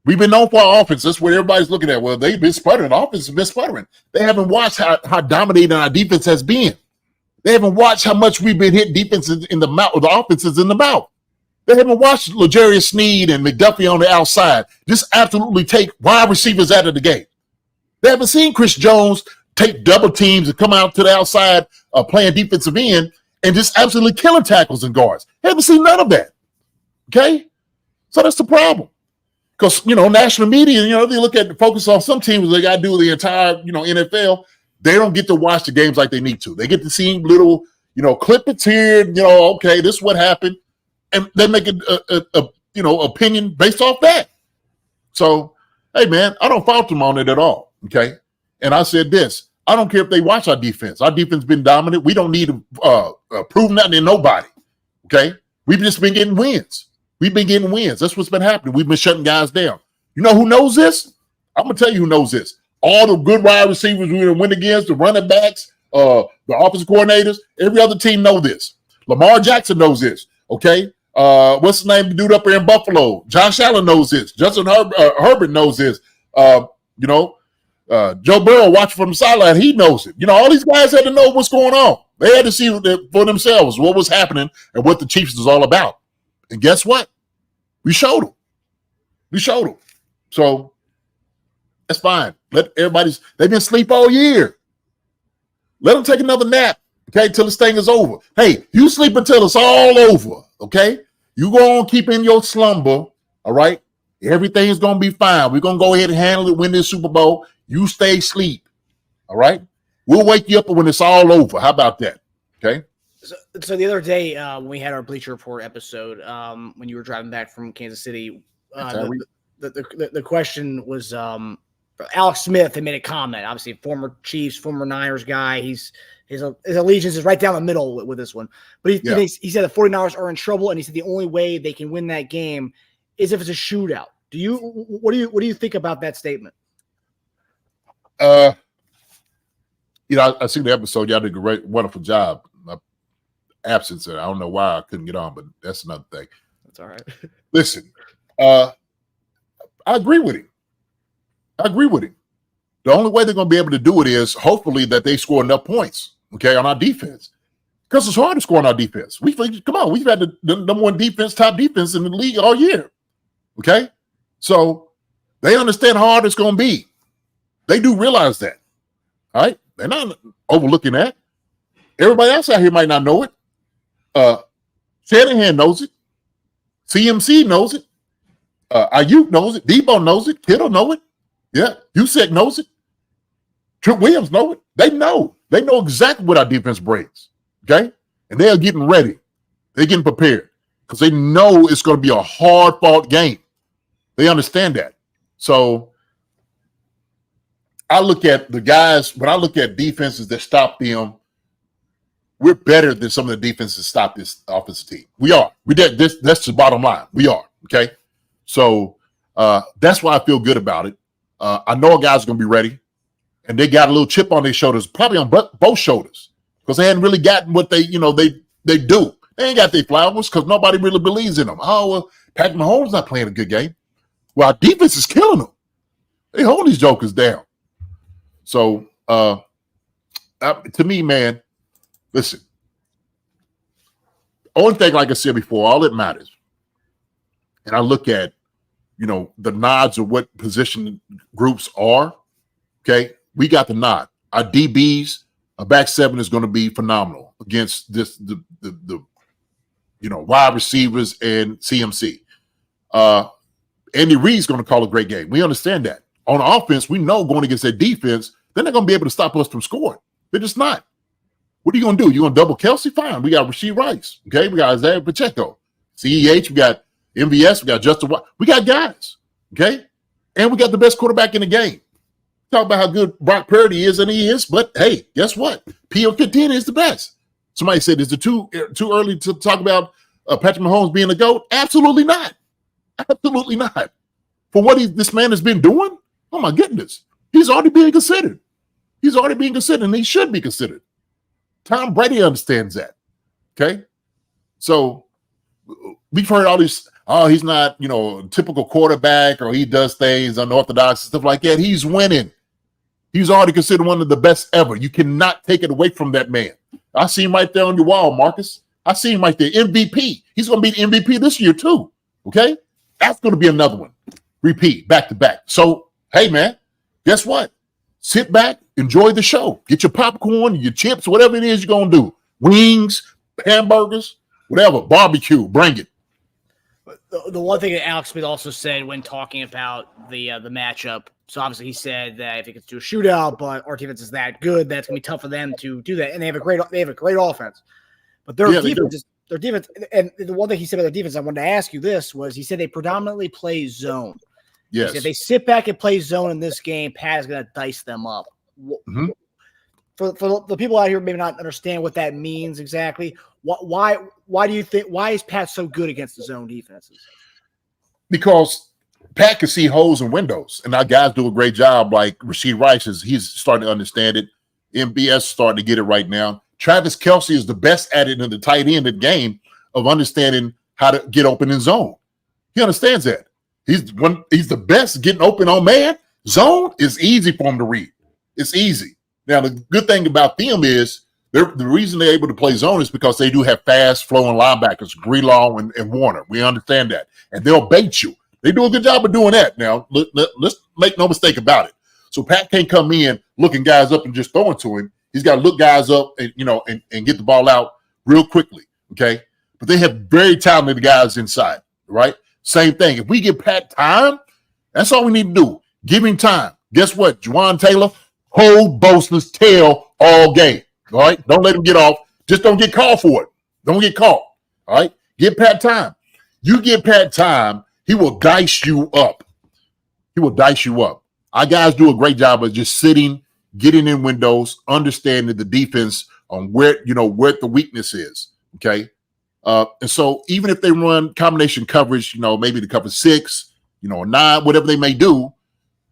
We've been known for our offense. That's what everybody's looking at. Well, they've been sputtering. The offense has been sputtering. They haven't watched how dominating our defense has been. They haven't watched how much we've been hitting defenses in the mouth, or the offenses in the mouth. They haven't watched L'Jarius Sneed and McDuffie on the outside just absolutely take wide receivers out of the game. They haven't seen Chris Jones take double teams and come out to the outside playing defensive end and just absolutely killing tackles and guards. They haven't seen none of that. Okay? So that's the problem. Because, national media, they look at the focus on some teams, they got to do the entire, NFL. They don't get to watch the games like they need to. They get to see little, clippets here, okay, this is what happened. And they make a opinion based off that. So, hey, man, I don't fault them on it at all, okay? And I said this, I don't care if they watch our defense. Our defense has been dominant. We don't need to prove nothing to nobody, okay? We've just been getting wins. That's what's been happening. We've been shutting guys down. You know who knows this? I'm going to tell you who knows this. All the good wide receivers we went against, the running backs, the offensive coordinators, every other team know this. Lamar Jackson knows this, okay? What's his name? The dude up there in Buffalo. Josh Allen knows this. Justin Herbert knows this. Joe Burrow watching from the sideline. He knows it. All these guys had to know what's going on. They had to see for themselves what was happening and what the Chiefs was all about. And guess what? We showed them. So, That's fine. They've been asleep all year. Let them take another nap, okay, till this thing is over. Hey, you sleep until it's all over, okay? You go on, keep in your slumber, all right? Everything's going to be fine. We're going to go ahead and handle it, win this Super Bowl. You stay asleep, all right? We'll wake you up when it's all over. How about that, okay? So the other day when we had our Bleacher Report episode, when you were driving back from Kansas City, the question was Alex Smith had made a comment. Obviously, former Chiefs, former Niners guy. His allegiance is right down the middle with this one. But he said the 49ers are in trouble, and he said the only way they can win that game is if it's a shootout. What do you think about that statement? I seen the episode. Y'all did a great, wonderful job. My absence, I don't know why I couldn't get on, but that's another thing. That's all right. Listen, I agree with him. The only way they're going to be able to do it is hopefully that they score enough points, okay, on our defense. Because it's hard to score on our defense. We've had the number one defense, top defense in the league all year, okay? So they understand how hard it's going to be. They do realize that, all right? They're not overlooking that. Everybody else out here might not know it. Shanahan knows it. CMC knows it. Ayuk knows it. Deebo knows it. Kittle knows it. Yeah. Usyk knows it. Trent Williams knows it. They know. They know exactly what our defense brings. Okay? And they're getting ready. They're getting prepared because they know it's going to be a hard-fought game. They understand that. So I look at the guys, when I look at defenses that stop them, we're better than some of the defenses that stop this offensive team. We are. That's the bottom line. We are. Okay? So that's why I feel good about it. I know our guys are going to be ready, and they got a little chip on their shoulders, probably on both shoulders, because they hadn't really gotten what they do. They ain't got their flowers because nobody really believes in them. Oh, well, Patrick Mahomes not playing a good game. Well, our defense is killing them. They hold these jokers down. So, to me, man, listen, only thing, like I said before, all that matters, and I look at, the nods of what position groups are, okay, we got the nod. Our DBs, our back seven is going to be phenomenal against the wide receivers and CMC. Andy Reid's going to call a great game. We understand that. On offense, we know going against their defense, they're not going to be able to stop us from scoring. They're just not. What are you going to do? You going to double Kelsey? Fine. We got Rashee Rice. Okay, we got Isaiah Pacheco. CEH, we got MVS, we got Justin Watt. We got guys, okay? And we got the best quarterback in the game. Talk about how good Brock Purdy is, and he is, but hey, guess what? PO15 is the best. Somebody said, is it too early to talk about Patrick Mahomes being a GOAT? Absolutely not. Absolutely not. For what this man has been doing, oh my goodness, he's already being considered. He's already being considered, and he should be considered. Tom Brady understands that, okay? So we've heard all these, he's not, a typical quarterback, or he does things unorthodox and stuff like that. He's winning. He's already considered one of the best ever. You cannot take it away from that man. I see him right there on your wall, Marcus. I see him right there, MVP. He's going to be the MVP this year too, okay? That's going to be another one. Repeat, back to back. So, hey, man, guess what? Sit back, enjoy the show. Get your popcorn, your chips, whatever it is you're going to do. Wings, hamburgers, whatever, barbecue, bring it. The one thing that Alex Smith also said when talking about the matchup, so obviously he said that if it gets to a shootout, but our defense is that good, that's gonna be tough for them to do that, and they have a great offense, but their defense, and the one thing he said about their defense, I wanted to ask you this was, he said they predominantly play zone. Yes, if they sit back and play zone in this game, Pat is gonna dice them up. Mm-hmm. For the people out here maybe not understand what that means exactly, why do you think, why is Pat so good against the zone defenses? Because Pat can see holes and windows, and our guys do a great job. Like Rashee Rice, he's starting to understand it. MBS is starting to get it right now. Travis Kelce is the best at it in the tight end of the game of understanding how to get open in zone. He understands that. He's the best getting open on man. Zone is easy for him to read. It's easy. Now, the good thing about them is the reason they're able to play zone is because they do have fast-flowing linebackers, Greenlaw and Warner. We understand that. And they'll bait you. They do a good job of doing that. Now, let's make no mistake about it. So Pat can't come in looking guys up and just throwing to him. He's got to look guys up and and get the ball out real quickly. Okay, but they have very talented guys inside. Right, same thing. If we give Pat time, that's all we need to do. Give him time. Guess what, Juwan Taylor, hold Bosa's tail all game. All right, don't let him get off. Just don't get called for it. Don't get caught. All right, give Pat time. You give Pat time, he will dice you up. He will dice you up. Our guys do a great job of just sitting, getting in windows, understanding the defense on where the weakness is. Okay. And so even if they run combination coverage, maybe the cover 6, or 9, whatever they may do,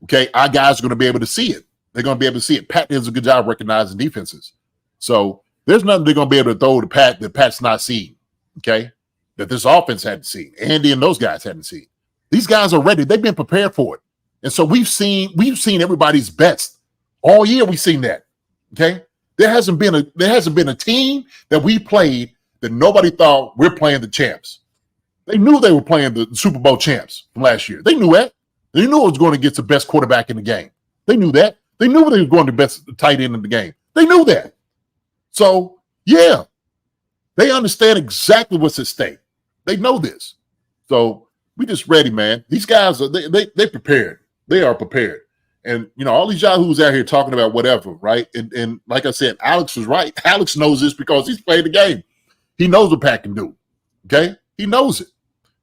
okay, our guys are going to be able to see it. They're going to be able to see it. Pat does a good job recognizing defenses. So there's nothing they're going to be able to throw to Pat that Pat's not seeing, okay, that this offense hadn't seen. Andy and those guys hadn't seen. These guys are ready. They've been prepared for it. And so we've seen everybody's best all year. We've seen that. Okay. There hasn't been a team that we played that nobody thought we're playing the champs. They knew they were playing the Super Bowl champs from last year. They knew that. They knew it was going to get the best quarterback in the game. They knew that. They knew they were going to the best tight end in the game. They knew that. So yeah, they understand exactly what's at stake. They know this. So we just ready, man. These guys are they prepared. They are prepared. And all these yahoos out here talking about whatever, right? And like I said, Alex was right. Alex knows this because he's played the game. He knows what Pat can do. Okay? He knows it.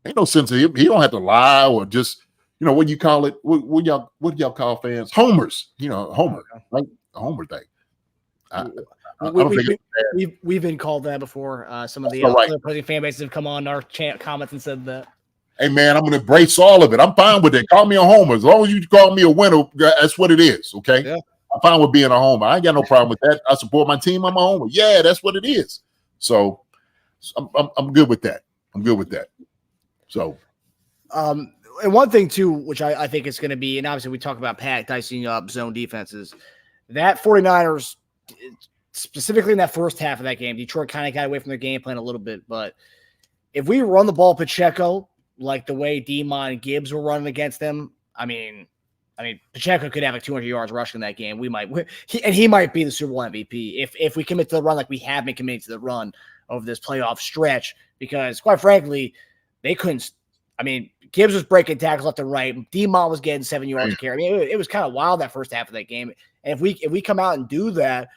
Ain't no sense of him. He don't have to lie or just, what do you call it? What do y'all call fans? Homers. Homer, right? A Homer thing. We've been called that before. Some of the right. opposing fan bases have come on our comments and said that. Hey, man, I'm going to embrace all of it. I'm fine with it. Call me a homer. As long as you call me a winner, that's what it is, okay? Yeah. I'm fine with being a homer. I ain't got no problem with that. I support my team. I'm a homer. Yeah, that's what it is. So I'm good with that. I'm good with that. So. And one thing, too, which I think it's going to be, and obviously we talk about Pat dicing up zone defenses, that 49ers, specifically in that first half of that game, Detroit kind of got away from their game plan a little bit. But if we run the ball Pacheco, like the way Demon and Gibbs were running against them, I mean, Pacheco could have like 200 yards rushing in that game. He might be the Super Bowl MVP if we commit to the run like we have been committed to the run over this playoff stretch. Because quite frankly, they couldn't. I mean, Gibbs was breaking tackles left and right. Demon was getting 7 yards a carry. I mean, it was kind of wild that first half of that game. And if we come out and do that,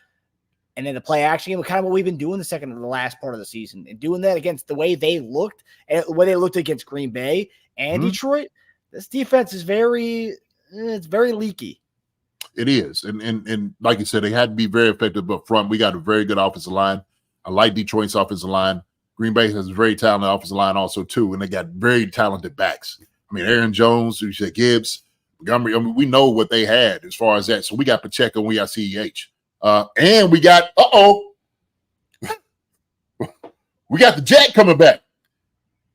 and then the play action game, kind of what we've been doing the last part of the season, and doing that against the way they looked, and the way they looked against Green Bay and Detroit, this defense is very leaky. It is, and like you said, they had to be very effective up front. We got a very good offensive line. I like Detroit's offensive line. Green Bay has a very talented offensive line also too, and they got very talented backs. I mean, Aaron Jones, you said Gibbs, Montgomery. I mean, we know what they had as far as that. So we got Pacheco, and we got CEH. And we got, we got the Jack coming back.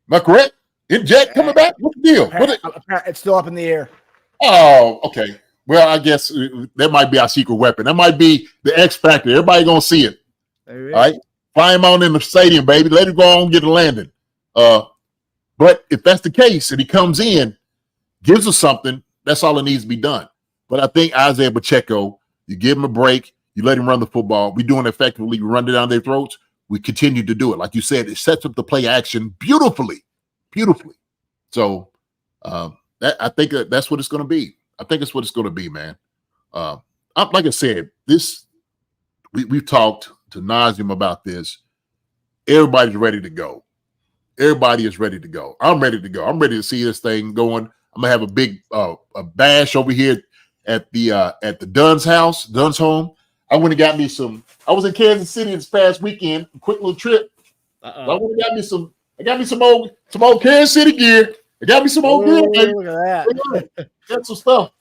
Am I correct? Is Jack coming back? What's the deal? It's still up in the air. Oh, okay. Well, I guess that might be our secret weapon. That might be the X factor. Everybody gonna see it. All right, fly him on in the stadium, baby. Let him go on and get a landing. But if that's the case, and he comes in, gives us something, that's all that needs to be done. But I think Isaiah Pacheco, you give him a break. You let him run the football. We do it effectively. We run it down their throats. We continue to do it. Like you said, it sets up the play action beautifully. So I think that's what it's going to be. I think it's what it's going to be, man. Like I said, we've talked to nauseam about this. Everybody's ready to go. Everybody is ready to go. I'm ready to go. I'm ready to see this thing going. I'm gonna have a big a bash over here at the Dunn's house, Dunn's home. I went and got me some. I was in Kansas City this past weekend, a quick little trip. So I went and got me some. I got me some old Kansas City gear. I got me some old gear. Look at that. Got some stuff.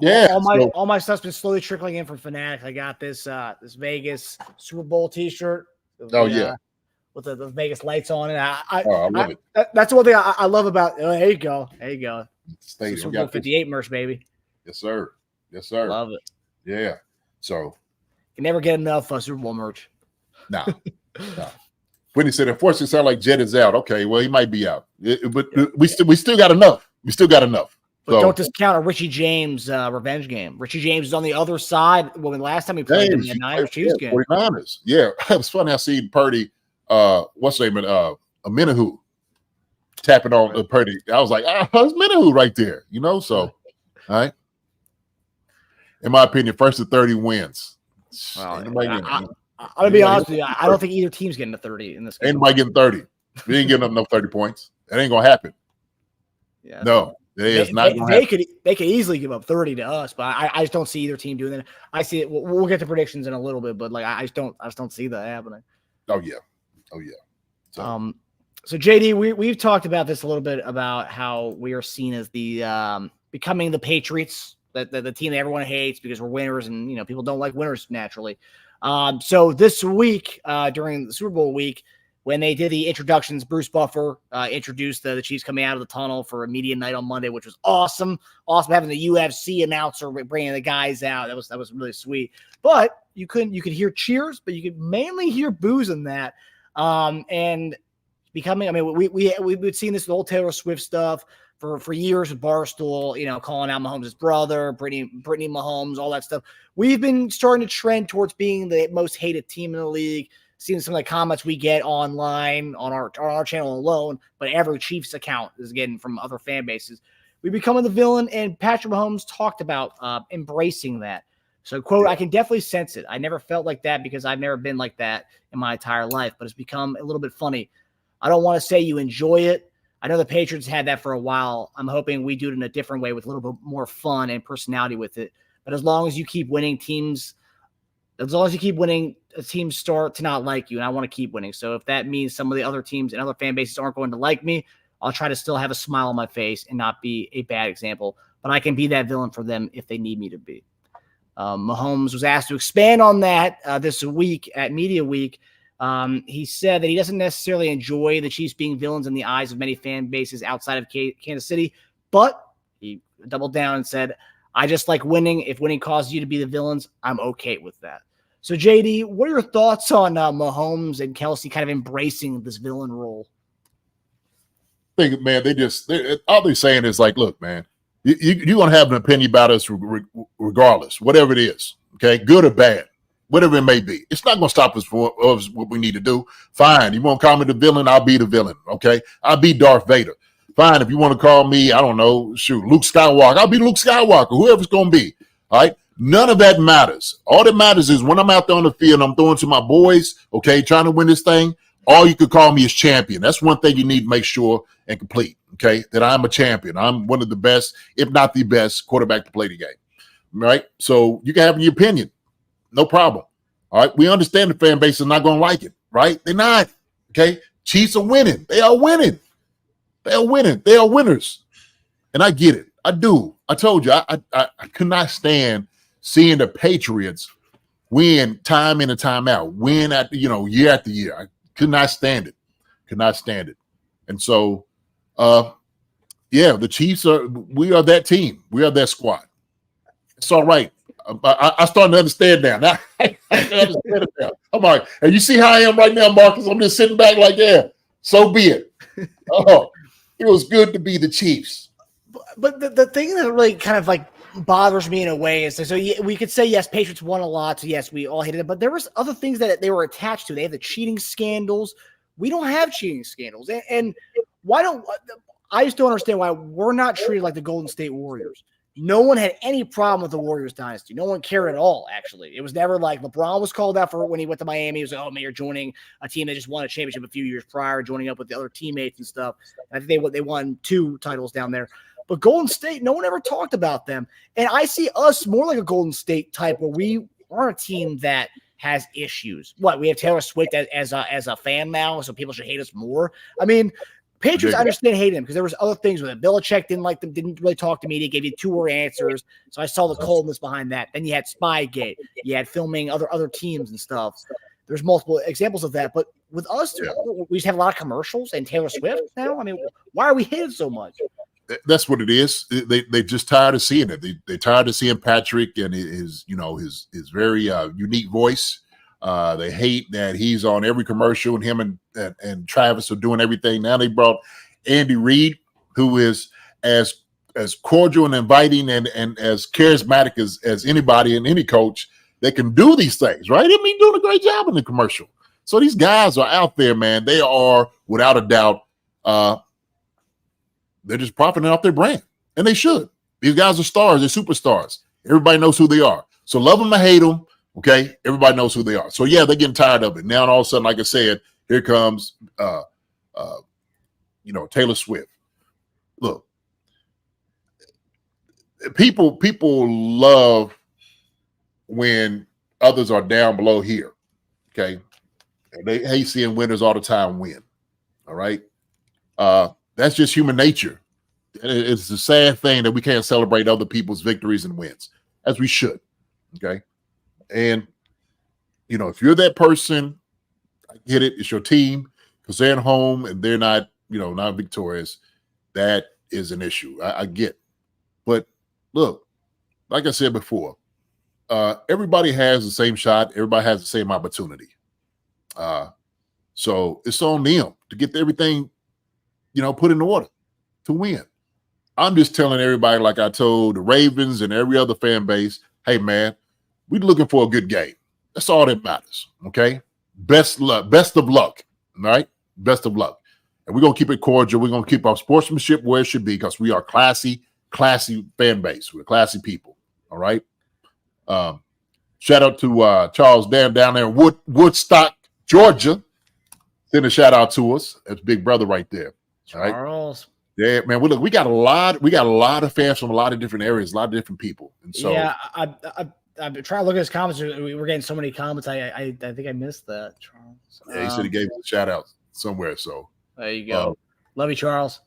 Yeah, all my stuff's been slowly trickling in from Fanatics. I got this Vegas Super Bowl T-shirt. With the Vegas lights on it. I love it. That's the one thing I love about. There you go. Stadium. Super Bowl 58 merch, baby. Yes, sir. Love it. Yeah. So you never get enough Super Bowl merch. No. When he said, unfortunately, it sounded like Jet is out. Okay, well, he might be out. But we still got enough. We still got enough. But don't discount a Richie James revenge game. Richie James is on the other side. Well, the last time he played in the Niners-Chiefs game. 49ers. Yeah, it was funny. I seen Purdy, what's his name? Amenahu tapping on Purdy. I was like, it's Amenahu right there. So, all right. In my opinion, first to 30 wins. Well, I'm going to be honest with you. I don't think either team's getting to 30 in this game. Anybody getting 30. We ain't getting up no 30 points. That ain't going to happen. Yeah, no. They could easily give up 30 to us, but I just don't see either team doing that. I see it. We'll get to predictions in a little bit, but I just don't see that happening. Oh yeah. So JD, we've talked about this a little bit about how we are seen as the becoming the Patriots, the team that everyone hates because we're winners, and people don't like winners naturally. So this week during the Super Bowl week, when they did the introductions, Bruce Buffer introduced the Chiefs coming out of the tunnel for a media night on Monday, which was awesome. Awesome having the UFC announcer bringing the guys out. That was really sweet. But you could hear cheers, but you could mainly hear boos in that. And becoming, we've seen this with old Taylor Swift stuff for years with Barstool, calling out Mahomes' brother, Brittany Mahomes, all that stuff. We've been starting to trend towards being the most hated team in the league. Seeing some of the comments we get online on our channel alone, but every Chiefs account is getting from other fan bases. We're becoming the villain, and Patrick Mahomes talked about embracing that. So, quote, I can definitely sense it. I never felt like that because I've never been like that in my entire life, but it's become a little bit funny. I don't want to say you enjoy it. I know the Patriots had that for a while. I'm hoping we do it in a different way with a little bit more fun and personality with it. But as long as you keep winning, teams start to not like you, and I want to keep winning. So if that means some of the other teams and other fan bases aren't going to like me, I'll try to still have a smile on my face and not be a bad example. But I can be that villain for them if they need me to be. Mahomes was asked to expand on that this week at Media Week. He said that he doesn't necessarily enjoy the Chiefs being villains in the eyes of many fan bases outside of Kansas City, but he doubled down and said, I just like winning. If winning causes you to be the villains, I'm okay with that. So, JD, what are your thoughts on Mahomes and Kelsey kind of embracing this villain role? I think, man, all they're saying is like, look, man, you're going to have an opinion about us regardless, whatever it is, okay, good or bad, whatever it may be. It's not going to stop us from what we need to do. Fine. You want to call me the villain? I'll be the villain, okay? I'll be Darth Vader. Fine. If you want to call me, I don't know, Luke Skywalker, I'll be Luke Skywalker, whoever's going to be, all right? None of that matters. All that matters is when I'm out there on the field, I'm throwing to my boys, okay, trying to win this thing, all you could call me is champion. That's one thing you need to make sure and complete, okay, that I'm a champion. I'm one of the best, if not the best, quarterback to play the game, right? So you can have your opinion. No problem, all right? We understand the fan base is not going to like it, right? They're not, okay? Chiefs are winning. They are winning. They are winning. They are winners. And I get it. I do. I told you, I could not stand seeing the Patriots win time in and time out, win year after year. I could not stand it. Could not stand it. And so, the Chiefs we are that team. We are that squad. It's all right. I starting to understand now. Now I understand it now. I'm like, and you see how I am right now, Marcus? I'm just sitting back like, yeah, so be it. Oh, it was good to be the Chiefs. But the thing that really kind of like bothers me in a way is so we could say, yes, Patriots won a lot. So yes, we all hated it, but there was other things that they were attached to. They have the cheating scandals. We don't have cheating scandals. And I just don't understand why we're not treated like the Golden State Warriors. No one had any problem with the Warriors dynasty. No one cared at all, actually. It was never like LeBron was called out for it when he went to Miami. He was like, oh, man, you're joining a team that just won a championship a few years prior, joining up with the other teammates and stuff. And I think they won 2 titles down there. But Golden State, no one ever talked about them. And I see us more like a Golden State type where we are a team that has issues. What, we have Taylor Swift as a fan now, so people should hate us more? I mean, Patriots, I understand hating him because there was other things with it. Belichick didn't like them, didn't really talk to media, gave you 2 answers. So I saw the coldness behind that. Then you had Spygate. You had filming other teams and stuff. There's multiple examples of that. But with us, we just have a lot of commercials and Taylor Swift now. I mean, why are we hated so much? That's what it is. They just tired of seeing it. They tired of seeing Patrick and his very unique voice. They hate that he's on every commercial, and him and Travis are doing everything. Now they brought Andy Reid, who is as as cordial and inviting and as charismatic as anybody and any coach that can do these things, right? I mean, doing a great job in the commercial. So these guys are out there, man. They are, without a doubt, they're just profiting off their brand, and they should. These guys are stars. They're superstars. Everybody knows who they are. So love them or hate them, okay? Everybody knows who they are. So, yeah, they're getting tired of it. Now, all of a sudden, like I said, here comes, Taylor Swift. Look, people love when others are down below here, okay? And they hate seeing winners all the time win, all right? That's just human nature. It's a sad thing that we can't celebrate other people's victories and wins, as we should, okay? And, if you're that person, I get it, it's your team, because they're at home and they're not, not victorious. That is an issue. I get. But look, like I said before, everybody has the same shot. Everybody has the same opportunity. So it's on them to get everything, put in order to win. I'm just telling everybody, like I told the Ravens and every other fan base, hey, man, we're looking for a good game. That's all that matters, okay? Best of luck, all right? Best of luck. And we're going to keep it cordial. We're going to keep our sportsmanship where it should be because we are classy fan base. We're classy people, all right? Shout out to Charles down there in Woodstock, Georgia. Send a shout out to us. That's Big Brother right there. Charles. Right? Yeah, man. We got a lot of fans from a lot of different areas, a lot of different people. And so yeah, I'm trying to look at his comments. We're getting so many comments. I think I missed that, Charles. Yeah, he said he gave us a shout out somewhere. So there you go. Love you, Charles.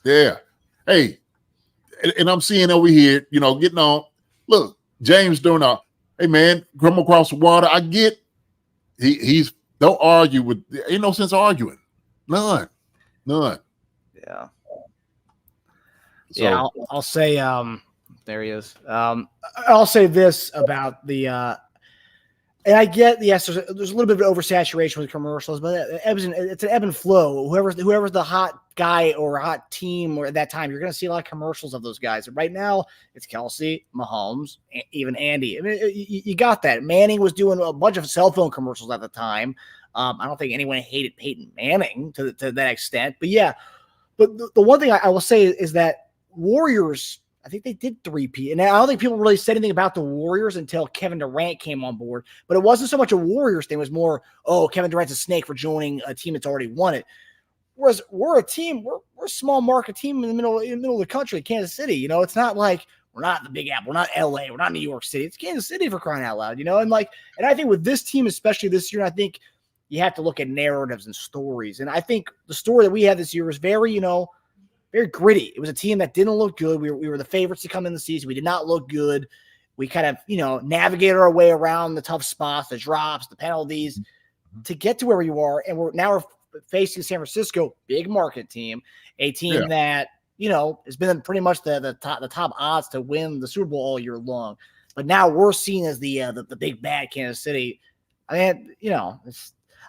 Yeah. Hey, and I'm seeing over here, getting on. Look, James doing hey man, come across the water. I get he's don't argue with, ain't no sense arguing. None. Yeah. So, yeah, I'll say there he is. I'll say this about the and I get, yes, there's a little bit of oversaturation with commercials, but it's an ebb and flow. Whoever's the hot guy or hot team or at that time, you're going to see a lot of commercials of those guys. And right now, it's Kelsey, Mahomes, even Andy. I mean, you got that. Manning was doing a bunch of cell phone commercials at the time. I don't think anyone hated Peyton Manning to that extent. But yeah, but the one thing I will say is that Warriors, I think they did three-peat. And I don't think people really said anything about the Warriors until Kevin Durant came on board. But it wasn't so much a Warriors thing. It was more, Kevin Durant's a snake for joining a team that's already won it. Whereas we're a team, we're a small market team in the middle of the country, Kansas City. It's not like we're not the Big Apple, we're not LA, we're not New York City. It's Kansas City for crying out loud, And I think with this team, especially this year, I think you have to look at narratives and stories. And I think the story that we had this year was very, very gritty. It was a team that didn't look good. We were the favorites to come in the season. We did not look good. We kind of, navigated our way around the tough spots, the drops, the penalties to get to where you are. And we're facing San Francisco, big market team, a team that, has been pretty much the top odds to win the Super Bowl all year long. But now we're seen as the big bad Kansas City. I mean,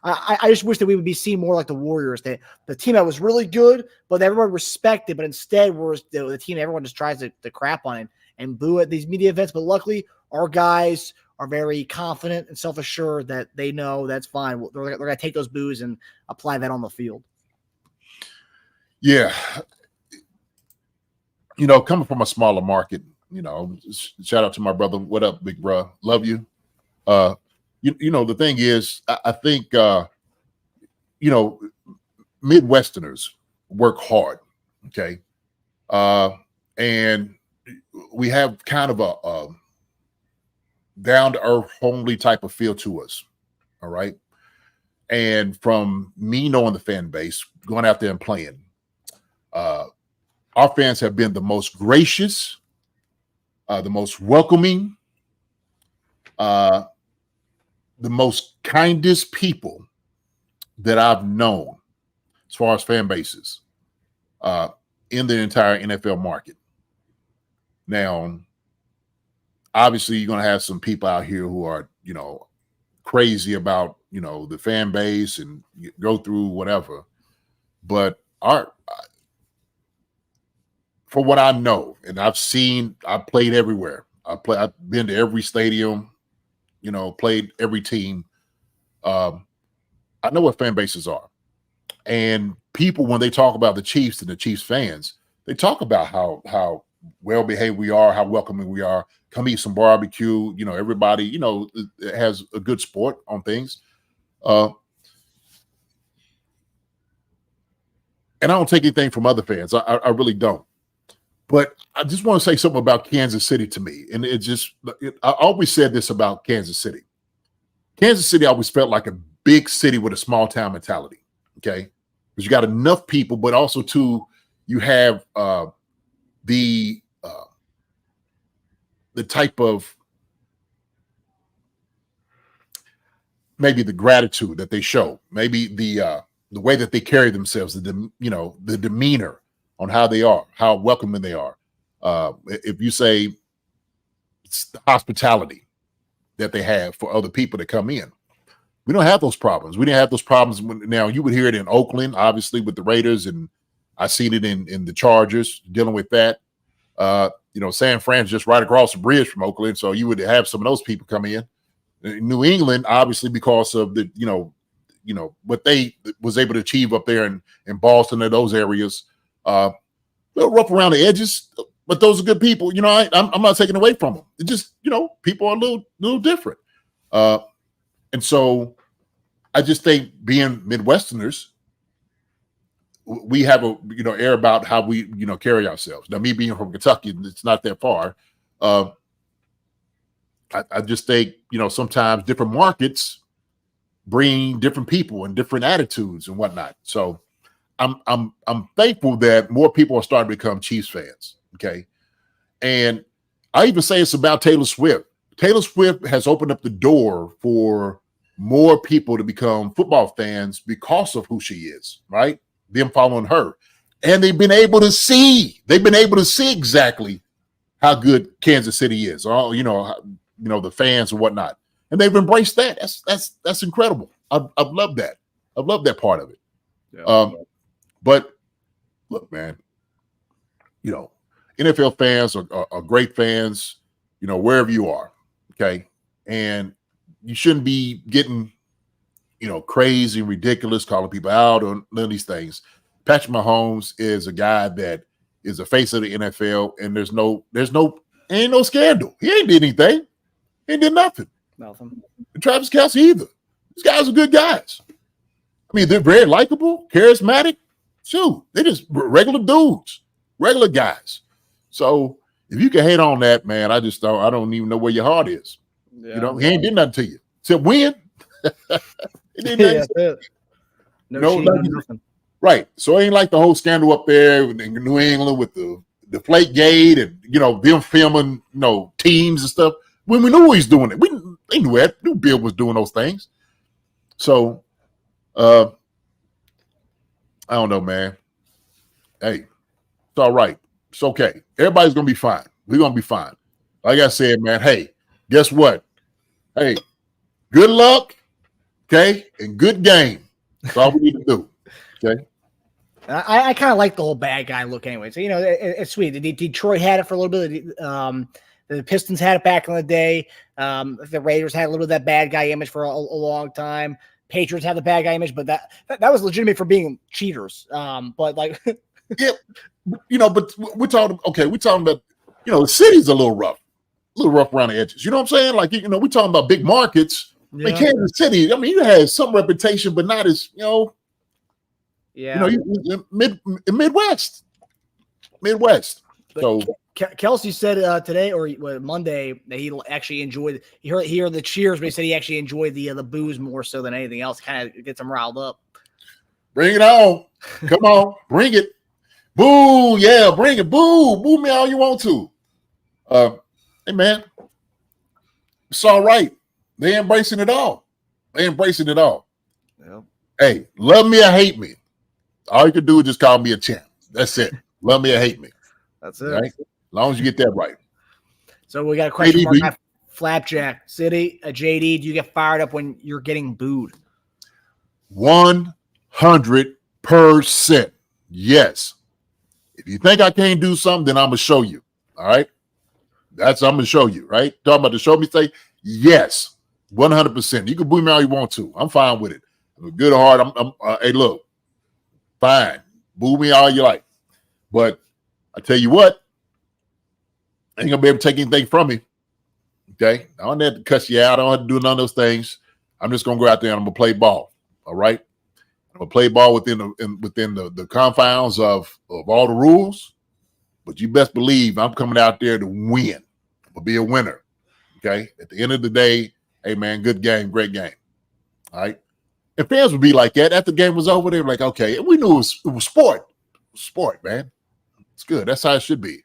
I just wish that we would be seen more like the Warriors, the team that was really good, but everyone respected. But instead, we're the team everyone just tries to crap on and boo at these media events. But luckily, our guys are very confident and self-assured that they know that's fine. They're going to take those boos and apply that on the field. Yeah. Coming from a smaller market, shout out to my brother. What up, big bro? Love you. The thing is, I think, Midwesterners work hard, okay? And we have kind of a down-to-earth, homely type of feel to us, all right? And from me knowing the fan base, going out there and playing, our fans have been the most gracious, the most welcoming, the most kindest people that I've known as far as fan bases in the entire NFL market. Now, obviously, you're going to have some people out here who are, crazy about, the fan base and go through whatever. But our for what I know, and I've played everywhere. I've been to every stadium, played every team. I know what fan bases are. And people, when they talk about the Chiefs and the Chiefs fans, they talk about how well behaved we are, how welcoming we are. Come eat some barbecue. Everybody, has a good sport on things. And I don't take anything from other fans. I really don't. But I just want to say something about Kansas City to me. And I always said this about Kansas City. Kansas City always felt like a big city with a small town mentality. Okay. Because you got enough people, but also too, you have the type of maybe the gratitude that they show, maybe the way that they carry themselves, the demeanor on how they are, how welcoming they are. If you say it's the hospitality that they have for other people that come in. We don't have those problems. We didn't have those problems now you would hear it in Oakland, obviously with the Raiders, and I seen it in the Chargers dealing with that. San Fran's just right across the bridge from Oakland, so you would have some of those people come in. New England, obviously, because of the what they was able to achieve up there in Boston and those areas, a little rough around the edges, but those are good people. I'm not taking away from them. It just people are a little different. And so I just think being Midwesterners, we have a, air about how we, carry ourselves. Now, me being from Kentucky, it's not that far. I just think, sometimes different markets bring different people and different attitudes and whatnot. So I'm thankful that more people are starting to become Chiefs fans. Okay. And I even say it's about Taylor Swift. Taylor Swift has opened up the door for more people to become football fans because of who she is, right? Them following her. And they've been able to see exactly how good Kansas City is. All, the fans and whatnot. And they've embraced that. That's incredible. I've loved that. I've loved that part of it. Yeah. But look, man, NFL fans are great fans, wherever you are. Okay. And you shouldn't be getting, crazy and ridiculous, calling people out on none of these things. Patrick Mahomes is a guy that is a face of the NFL, and ain't no scandal. He ain't did anything. He ain't did nothing. Nothing. And Travis Kelce either. These guys are good guys. I mean, they're very likable, charismatic. Shoot, they're just regular dudes, regular guys. So if you can hate on that, man, I don't even know where your heart is. Yeah. He ain't did nothing to you. Except win. He did nothing. Nothing. Right. So it ain't like the whole scandal up there in New England with the Deflategate and them filming teams and stuff. When we knew he was doing it, they knew that. Knew Bill was doing those things. So I don't know, man. Hey, it's all right. It's okay. Everybody's gonna be fine. We're gonna be fine. Like I said, man. Hey, guess what? Hey, good luck. Okay, and good game. That's all we need to do. Okay. I kind of like the whole bad guy look anyway. So, it's sweet. Detroit had it for a little bit. The Pistons had it back in the day. The Raiders had a little bit of that bad guy image for a long time. Patriots had the bad guy image, but that was legitimate for being cheaters. But like, yeah, but we're talking about, the city's a little rough around the edges. You know what I'm saying? Like, we're talking about big markets. Yeah. Like Kansas City, I mean, you had some reputation, but not as, Midwest. So Kelsey said today or Monday that he actually enjoyed. He heard the cheers, but he said he actually enjoyed the booze more so than anything else. Kind of gets him riled up. Bring it on! Come on, bring it! Boo! Yeah, bring it! Boo me all you want to. Hey man, it's all right. They embracing it all. Yeah. Hey, love me or hate me. All you can do is just call me a champ. That's it. Love me or hate me. That's it. Right? As long as you get that right. So we got a question mark. Flapjack City, JD, do you get fired up when you're getting booed? 100%. Yes. If you think I can't do something, then I'm gonna show you. All right, I'm gonna show you. Right, talking about to show me. Say yes, 100%. You can boo me all you want to. I'm fine with it. I'm a good heart. Hey, look, fine. Boo me all you like, but I tell you what, I ain't gonna be able to take anything from me. Okay, I don't have to cuss you out. I don't have to do none of those things. I'm just gonna go out there and I'm gonna play ball. All right, I'm gonna play ball within the confines of all the rules. But you best believe I'm coming out there to win. I'm gonna be a winner. Okay, at the end of the day, hey man, good game, great game. All right, and fans would be like that after the game was over. They were like, okay, and we knew it was sport. It was sport, man. It's good. That's how it should be.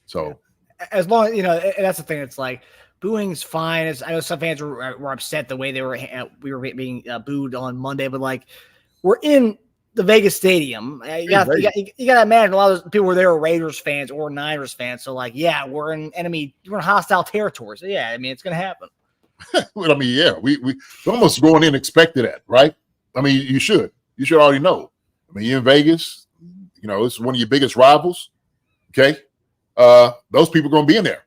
So, as long as and that's the thing. It's like booing's fine. I know some fans were upset the way we were being booed on Monday, but like we're in the Vegas stadium. You got to imagine a lot of those people were there were Raiders fans or Niners fans. So like, yeah, we're in hostile territory. So yeah, I mean, it's going to happen. Well, I mean, yeah, we almost going in expected that, right? I mean, you should already know. I mean, you're in Vegas, it's one of your biggest rivals. Okay. Those people are going to be in there.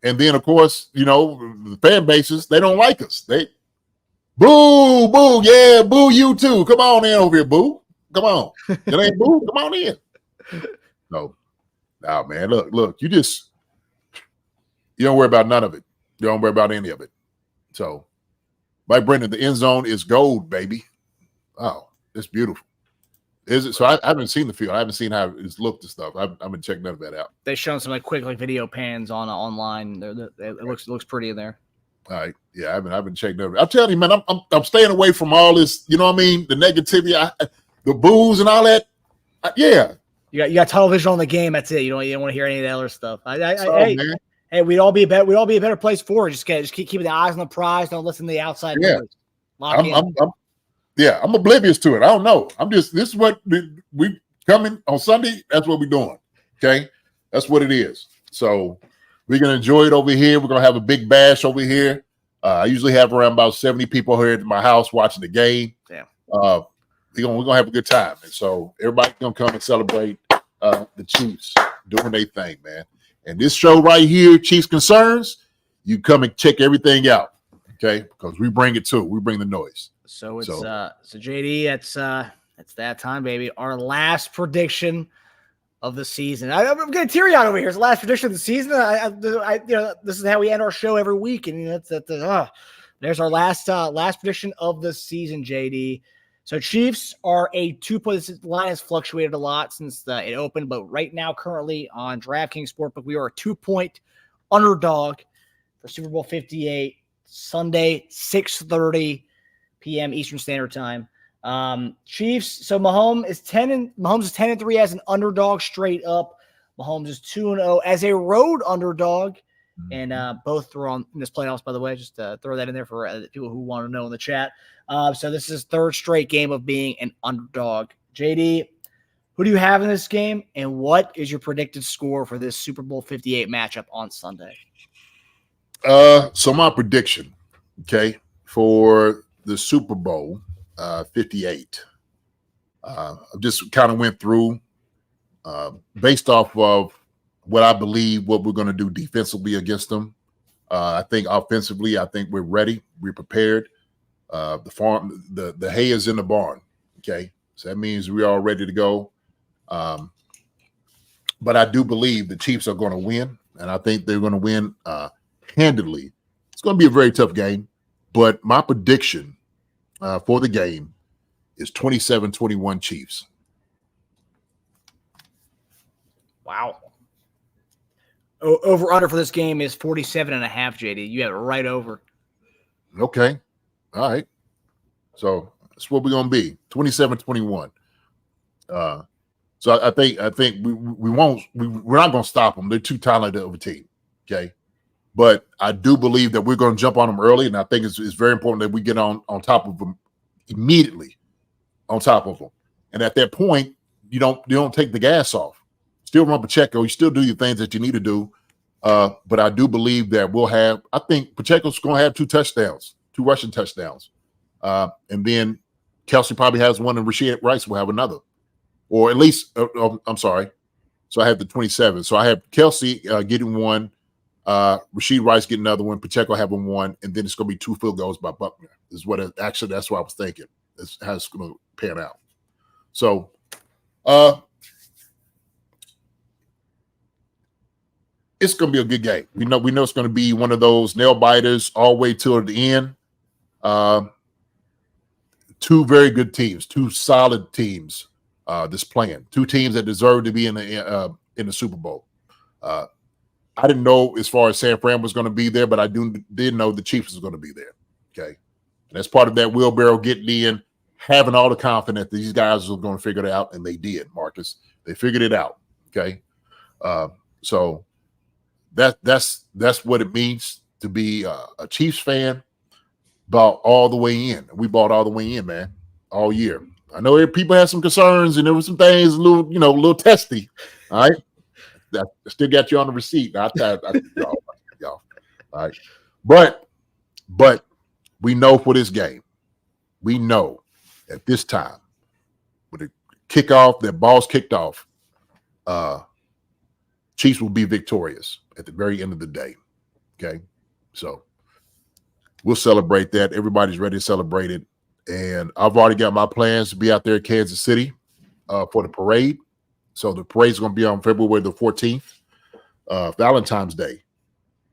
And then, of course, the fan bases, they don't like us. They boo, yeah, boo you too. Come on in over here, boo. Come on. It ain't boo. Come on in. No, man. Look, you don't worry about none of it. You don't worry about any of it. So, Mike Brendan, the end zone is gold, baby. Oh, it's beautiful. Is it? So I haven't seen the field. I haven't seen how it's looked and stuff. I've been checking none of that out. They've shown some quick video pans online. It looks pretty in there. All right, yeah, I've been checking over. I'm telling you, man, I'm staying away from all this. You know what I mean? The negativity, the booze and all that. Yeah, you got tunnel vision on the game. That's it. You don't want to hear any of that other stuff. Hey, we'd all be a better place for it. Just keep keeping the eyes on the prize. Don't listen to the outside noise. I'm oblivious to it. I don't know. This is what we coming on Sunday. That's what we're doing. Okay. That's what it is. So we're going to enjoy it over here. We're going to have a big bash over here. I usually have around about 70 people here at my house watching the game. Yeah. We're going to have a good time. And so everybody's going to come and celebrate the Chiefs doing their thing, man. And this show right here, Chiefs Concerns, you come and check everything out. Okay. Because we bring it too. We bring the noise. So it's so JD, it's that time, baby. Our last prediction of the season. I'm getting teary-eyed over here. It's the last prediction of the season. This is how we end our show every week, and there's our last prediction of the season, JD. So Chiefs are a 2-point line has fluctuated a lot since it opened, but right now, currently on DraftKings Sportsbook, we are a 2-point underdog for Super Bowl 58 Sunday, 6:30 p.m. Eastern Standard Time. Chiefs. So Mahomes is 10-3 as an underdog straight up. Mahomes is 2-0 as a road underdog, and both throw on in this playoffs. By the way, just throw that in there for people who want to know in the chat. So this is third straight game of being an underdog. JD, who do you have in this game, and what is your predicted score for this Super Bowl 58 matchup on Sunday? So my prediction, okay, for the Super Bowl 58. I just kind of went through based off of what I believe what we're going to do defensively against them. I think offensively, I think we're ready. We're prepared. The hay is in the barn. Okay. So that means we are ready to go. But I do believe the Chiefs are going to win, and I think they're going to win handedly. It's going to be a very tough game, but my prediction for the game is 27-21 Chiefs. Wow. Over under for this game is 47.5, JD. You have it right over. Okay. All right. So that's what we're going to be, 27-21. So I think we're not going to stop them. They're too talented of a team. Okay. But I do believe that we're going to jump on them early, and I think it's very important that we get on top of them immediately, on top of them. And at that point, you don't take the gas off. Still run Pacheco. You still do your things that you need to do. But I do believe that I think Pacheco's going to have 2 touchdowns, 2 rushing touchdowns. And then Kelsey probably has one, and Rashid Rice will have another. Or at least, I'm sorry, So I have the 27. So I have Kelsey getting one, Rashid Rice getting another one, Pacheco having one, and then it's going to be 2 field goals by Buckner. That's what I was thinking. That's how it's going to pan out. So, it's going to be a good game. We know it's going to be one of those nail biters all the way till the end. 2 very good teams, 2 solid teams this playing, 2 teams that deserve to be in the Super Bowl. I didn't know as far as San Fran was going to be there, but I did know the Chiefs was going to be there. Okay, and that's part of that wheelbarrow getting in, having all the confidence that these guys were going to figure it out, and they did. Marcus, they figured it out. Okay, so that's what it means to be a Chiefs fan. Bought all the way in. We bought all the way in, man, all year. I know people had some concerns, and there were some things a little testy. All right, I still got you on the receipt. I y'all. All right, but we know for this game, we know at this time with the kickoff, that ball's kicked off, Chiefs will be victorious at the very end of the day. Okay, so we'll celebrate that. Everybody's ready to celebrate it. And I've already got my plans to be out there in Kansas City for the parade. So the parade's going to be on February the 14th, Valentine's Day.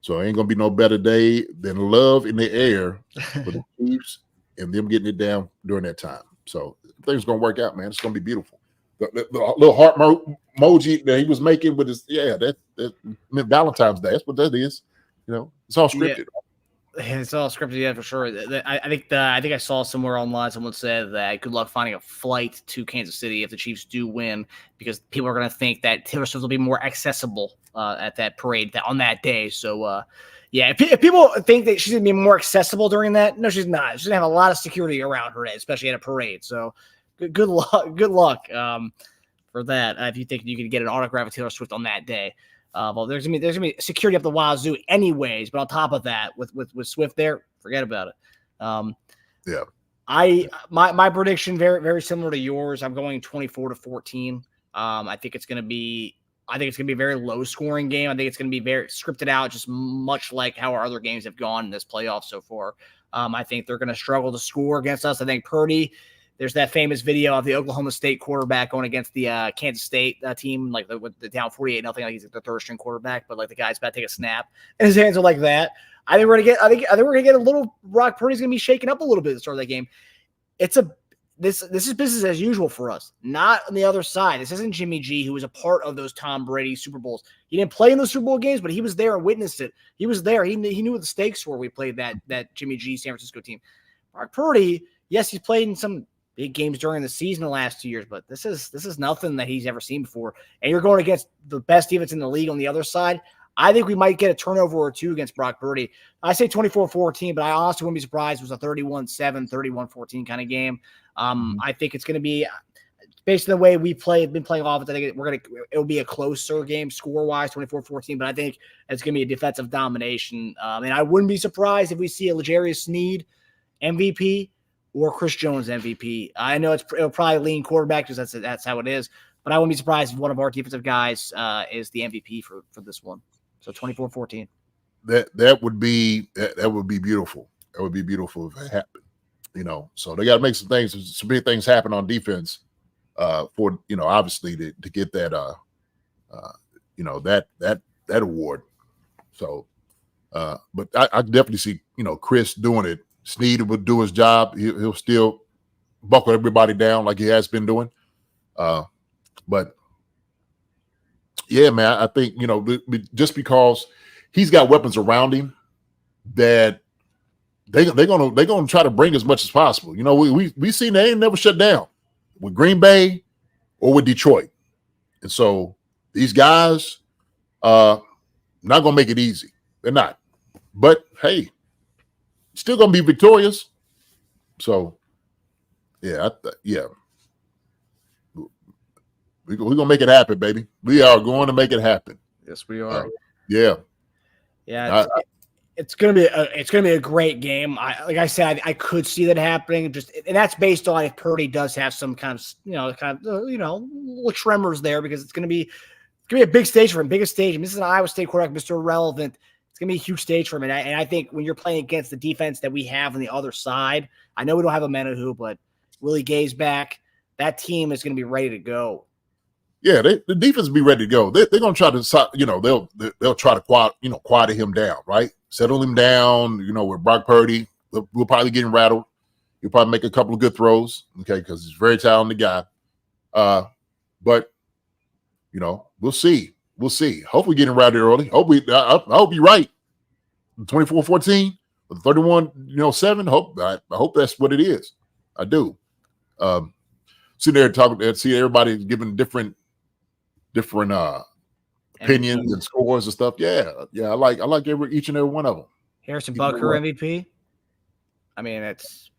So it ain't going to be no better day than love in the air for the Chiefs and them getting it down during that time. So things going to work out, man. It's going to be beautiful. The little heart emoji that he was making with his, that meant Valentine's Day. That's what that is. It's all scripted. Yeah. It's all scripted, yeah, for sure. I think I saw somewhere online someone said that good luck finding a flight to Kansas City if the Chiefs do win, because people are going to think that Taylor Swift will be more accessible at that parade on that day. So, if people think that she's going to be more accessible during that, no, she's not. She's going to have a lot of security around her, especially at a parade. So, good luck for that. If you think you can get an autograph of Taylor Swift on that day. Well, there's gonna be security up the wazoo anyways, but on top of that, with Swift there, forget about it. My prediction very, very similar to yours. I'm going 24-14. I think it's gonna be a very low scoring game. I think it's gonna be very scripted out, just much like how our other games have gone in this playoff so far. I think they're gonna struggle to score against us. I think Purdy. There's that famous video of the Oklahoma State quarterback going against the Kansas State team, like with the down 48-0. Like he's the third string quarterback, but like the guy's about to take a snap, and his hands are like that. I think we're gonna get a little. Brock Purdy's gonna be shaken up a little bit at the start of that game. This is business as usual for us. Not on the other side. This isn't Jimmy G, who was a part of those Tom Brady Super Bowls. He didn't play in those Super Bowl games, but he was there and witnessed it. He was there. He knew what the stakes were. We played that Jimmy G San Francisco team. Brock Purdy, yes, he's played in some big games during the season the last 2 years, but this is nothing that he's ever seen before. And you're going against the best defense in the league on the other side. I think we might get a turnover or 2 against Brock Purdy. I say 24-14, but I honestly wouldn't be surprised if it was a 31-7, 31-14 kind of game. I think it's going to be, based on the way we've been playing offense, I think it'll be a closer game score-wise, 24-14, but I think it's going to be a defensive domination. And I wouldn't be surprised if we see a L'Jarius Sneed MVP or Chris Jones MVP. I know it'll probably lean quarterback because that's how it is, but I wouldn't be surprised if one of our defensive guys is the MVP for this one. So 24-14. That would be beautiful. That would be beautiful if it happened. So they got to make some big things happen on defense for obviously to get that that award. So but I definitely see Chris doing it. Snead would do his job. He'll still buckle everybody down like he has been doing. But yeah, man, I think just because he's got weapons around him that they're gonna try to bring as much as possible. We seen they ain't never shut down with Green Bay or with Detroit, and so these guys not gonna make it easy. They're not. But hey, still gonna be victorious. So yeah, we're gonna make it happen, baby. We are going to make it happen. Yes, we are. Yeah. It's gonna be a great game. Like I said, I could see that happening. And that's based on if Purdy does have some kind of little tremors there, because it's gonna be going to be a big stage for him, biggest stage. And this is an Iowa State quarterback, Mr. Irrelevant. It's going to be a huge stage for him. And I think when you're playing against the defense that we have on the other side, I know we don't have a Menahu, but Willie Gay's back. That team is going to be ready to go. Yeah, the defense will be ready to go. They're going to try to, they'll try to quiet him down, right? Settle him down, with Brock Purdy. We'll probably get him rattled. He'll probably make a couple of good throws, okay, because he's a very talented guy. But, we'll see. We'll see. Hopefully get him rattled early. I hope you're right. 24-14 with 31-7. I hope that's what it is. I do. Sitting there talking, see everybody giving different opinions and scores and stuff. Yeah. I like each and every one of them. Harrison Butker MVP. I mean, it's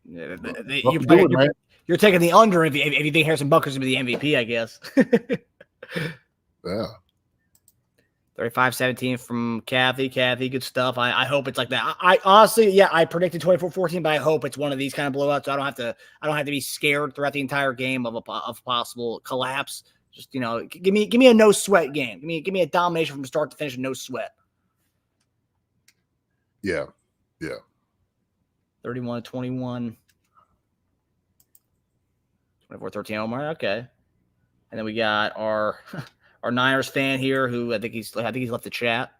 you're taking the under if you think Harrison Butker's gonna be the MVP, I guess. Yeah. 35-17 from Kathy, good stuff. I hope it's like that. I honestly, I predicted 24-14, but I hope it's one of these kind of blowouts. So I don't have to be scared throughout the entire game of possible collapse. Just give me a no sweat game. Give me a domination from start to finish, no sweat. Yeah. 31-21. 24-13 Omar. Okay. And then we got our Niners fan here who I think he's left the chat.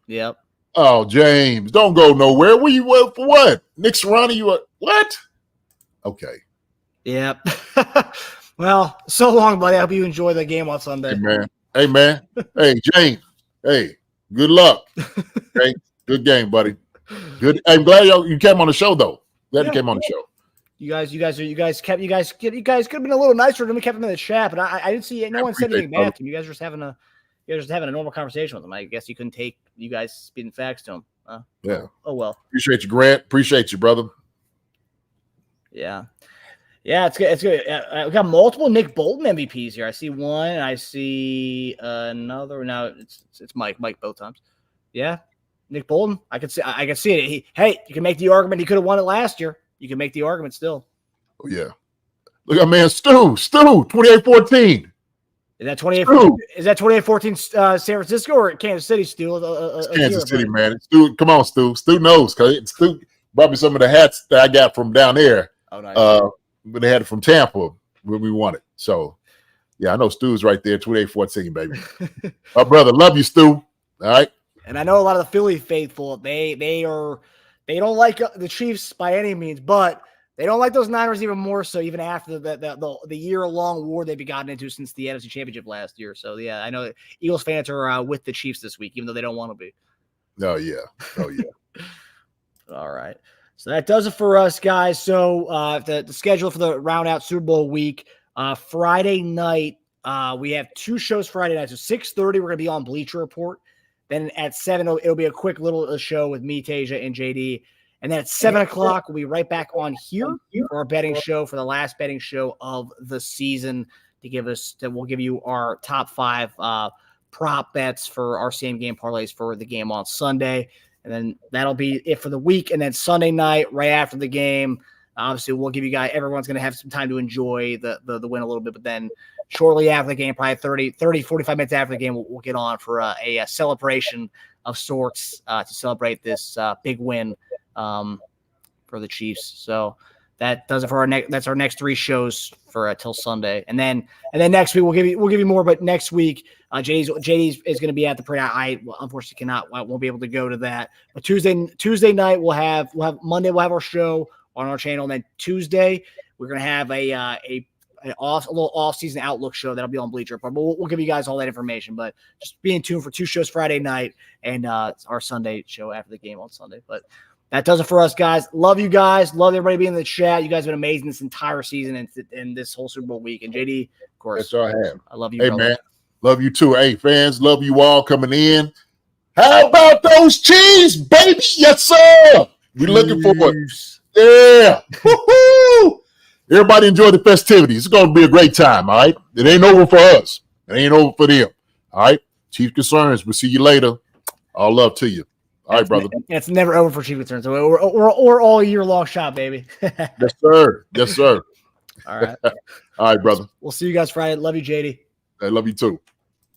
Yep. Oh, James, don't go nowhere. Where you for what? Nick Serrano, you what? Okay. Yep. Well, so long, buddy. I hope you enjoy the game on Sunday. Hey, man. Hey, James. Hey, good luck. Okay. Good game, buddy. Good. I'm glad you came on the show, though. Glad you came on the show. You guys could have been a little nicer than we kept him in the chat, but I didn't see no one said anything bad to him. You guys were just having a normal conversation with him. I guess you couldn't take you guys spitting facts to him. Yeah. Oh well. Appreciate you, Grant. Appreciate you, brother. Yeah. Yeah, it's good. It's good. We got multiple Nick Bolton MVPs here. I see one. I see another. Now it's Mike both times. Yeah, Nick Bolton. I can see it. You can make the argument he could have won it last year. You can make the argument still. Oh yeah. Look at man, Stu, 28-14. Is that 28-14 San Francisco or Kansas City, Stu? It's Kansas City, man. Stu, come on, Stu. Stu knows because Stu brought me some of the hats that I got from down there. Oh, nice. But they had it from Tampa when we won it. So, yeah, I know Stu's right there, 28-14, baby. My brother, love you, Stu. All right. And I know a lot of the Philly faithful, they don't like the Chiefs by any means, but they don't like those Niners even more so, even after the year-long war they've gotten into since the AFC Championship last year. So, yeah, I know Eagles fans are with the Chiefs this week, even though they don't want to be. Oh, yeah. All right. So that does it for us, guys. So the schedule for the round out Super Bowl week, Friday night, we have two shows Friday night. So 6:30, we're going to be on Bleacher Report. Then at 7, it'll be a quick little show with me, Tasia, and JD. And then at 7 o'clock, we'll be right back on here for our betting show, for the last betting show of the season we'll give you our top 5 prop bets for our same game parlays for the game on Sunday. And then that'll be it for the week. And then Sunday night, right after the game, obviously we'll give you guys, everyone's going to have some time to enjoy the win a little bit. But then shortly after the game, probably 45 minutes after the game, we'll get on for a celebration of sorts to celebrate this big win for the Chiefs. So that does it for that's our next 3 shows for till Sunday. And then next week we'll give you more, but next week JD is going to be at the parade. I unfortunately won't be able to go to that. But Tuesday night Monday we'll have our show on our channel. And then Tuesday we're going to have a little off-season outlook show that'll be on Bleacher Report. But we'll give you guys all that information. But just be in tune for 2 shows Friday night and our Sunday show after the game on Sunday. But that does it for us, guys. Love you guys. Love everybody being in the chat. You guys have been amazing this entire season and this whole Super Bowl week. And JD, of course, that's all I have. I love you. Hey, brother. Man. Love you too. Hey, fans, love you all coming in. How about those Chiefs, baby? Yes, sir. We're looking for it. Yeah. Woo-hoo! Everybody enjoy the festivities. It's going to be a great time, all right? It ain't over for us. It ain't over for them, all right? Chief Concerns, we'll see you later. All love to you. All right, brother. It's never over for Chief Concerns. We're all year-long shot, baby. Yes, sir. Yes, sir. All right. All right, brother. We'll see you guys Friday. Love you, JD. I love you, too.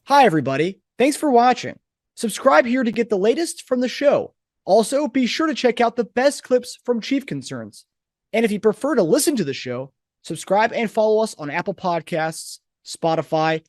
Hi, everybody. Thanks for watching. Subscribe here to get the latest from the show. Also, be sure to check out the best clips from Chief Concerns. And if you prefer to listen to the show, subscribe and follow us on Apple Podcasts, Spotify,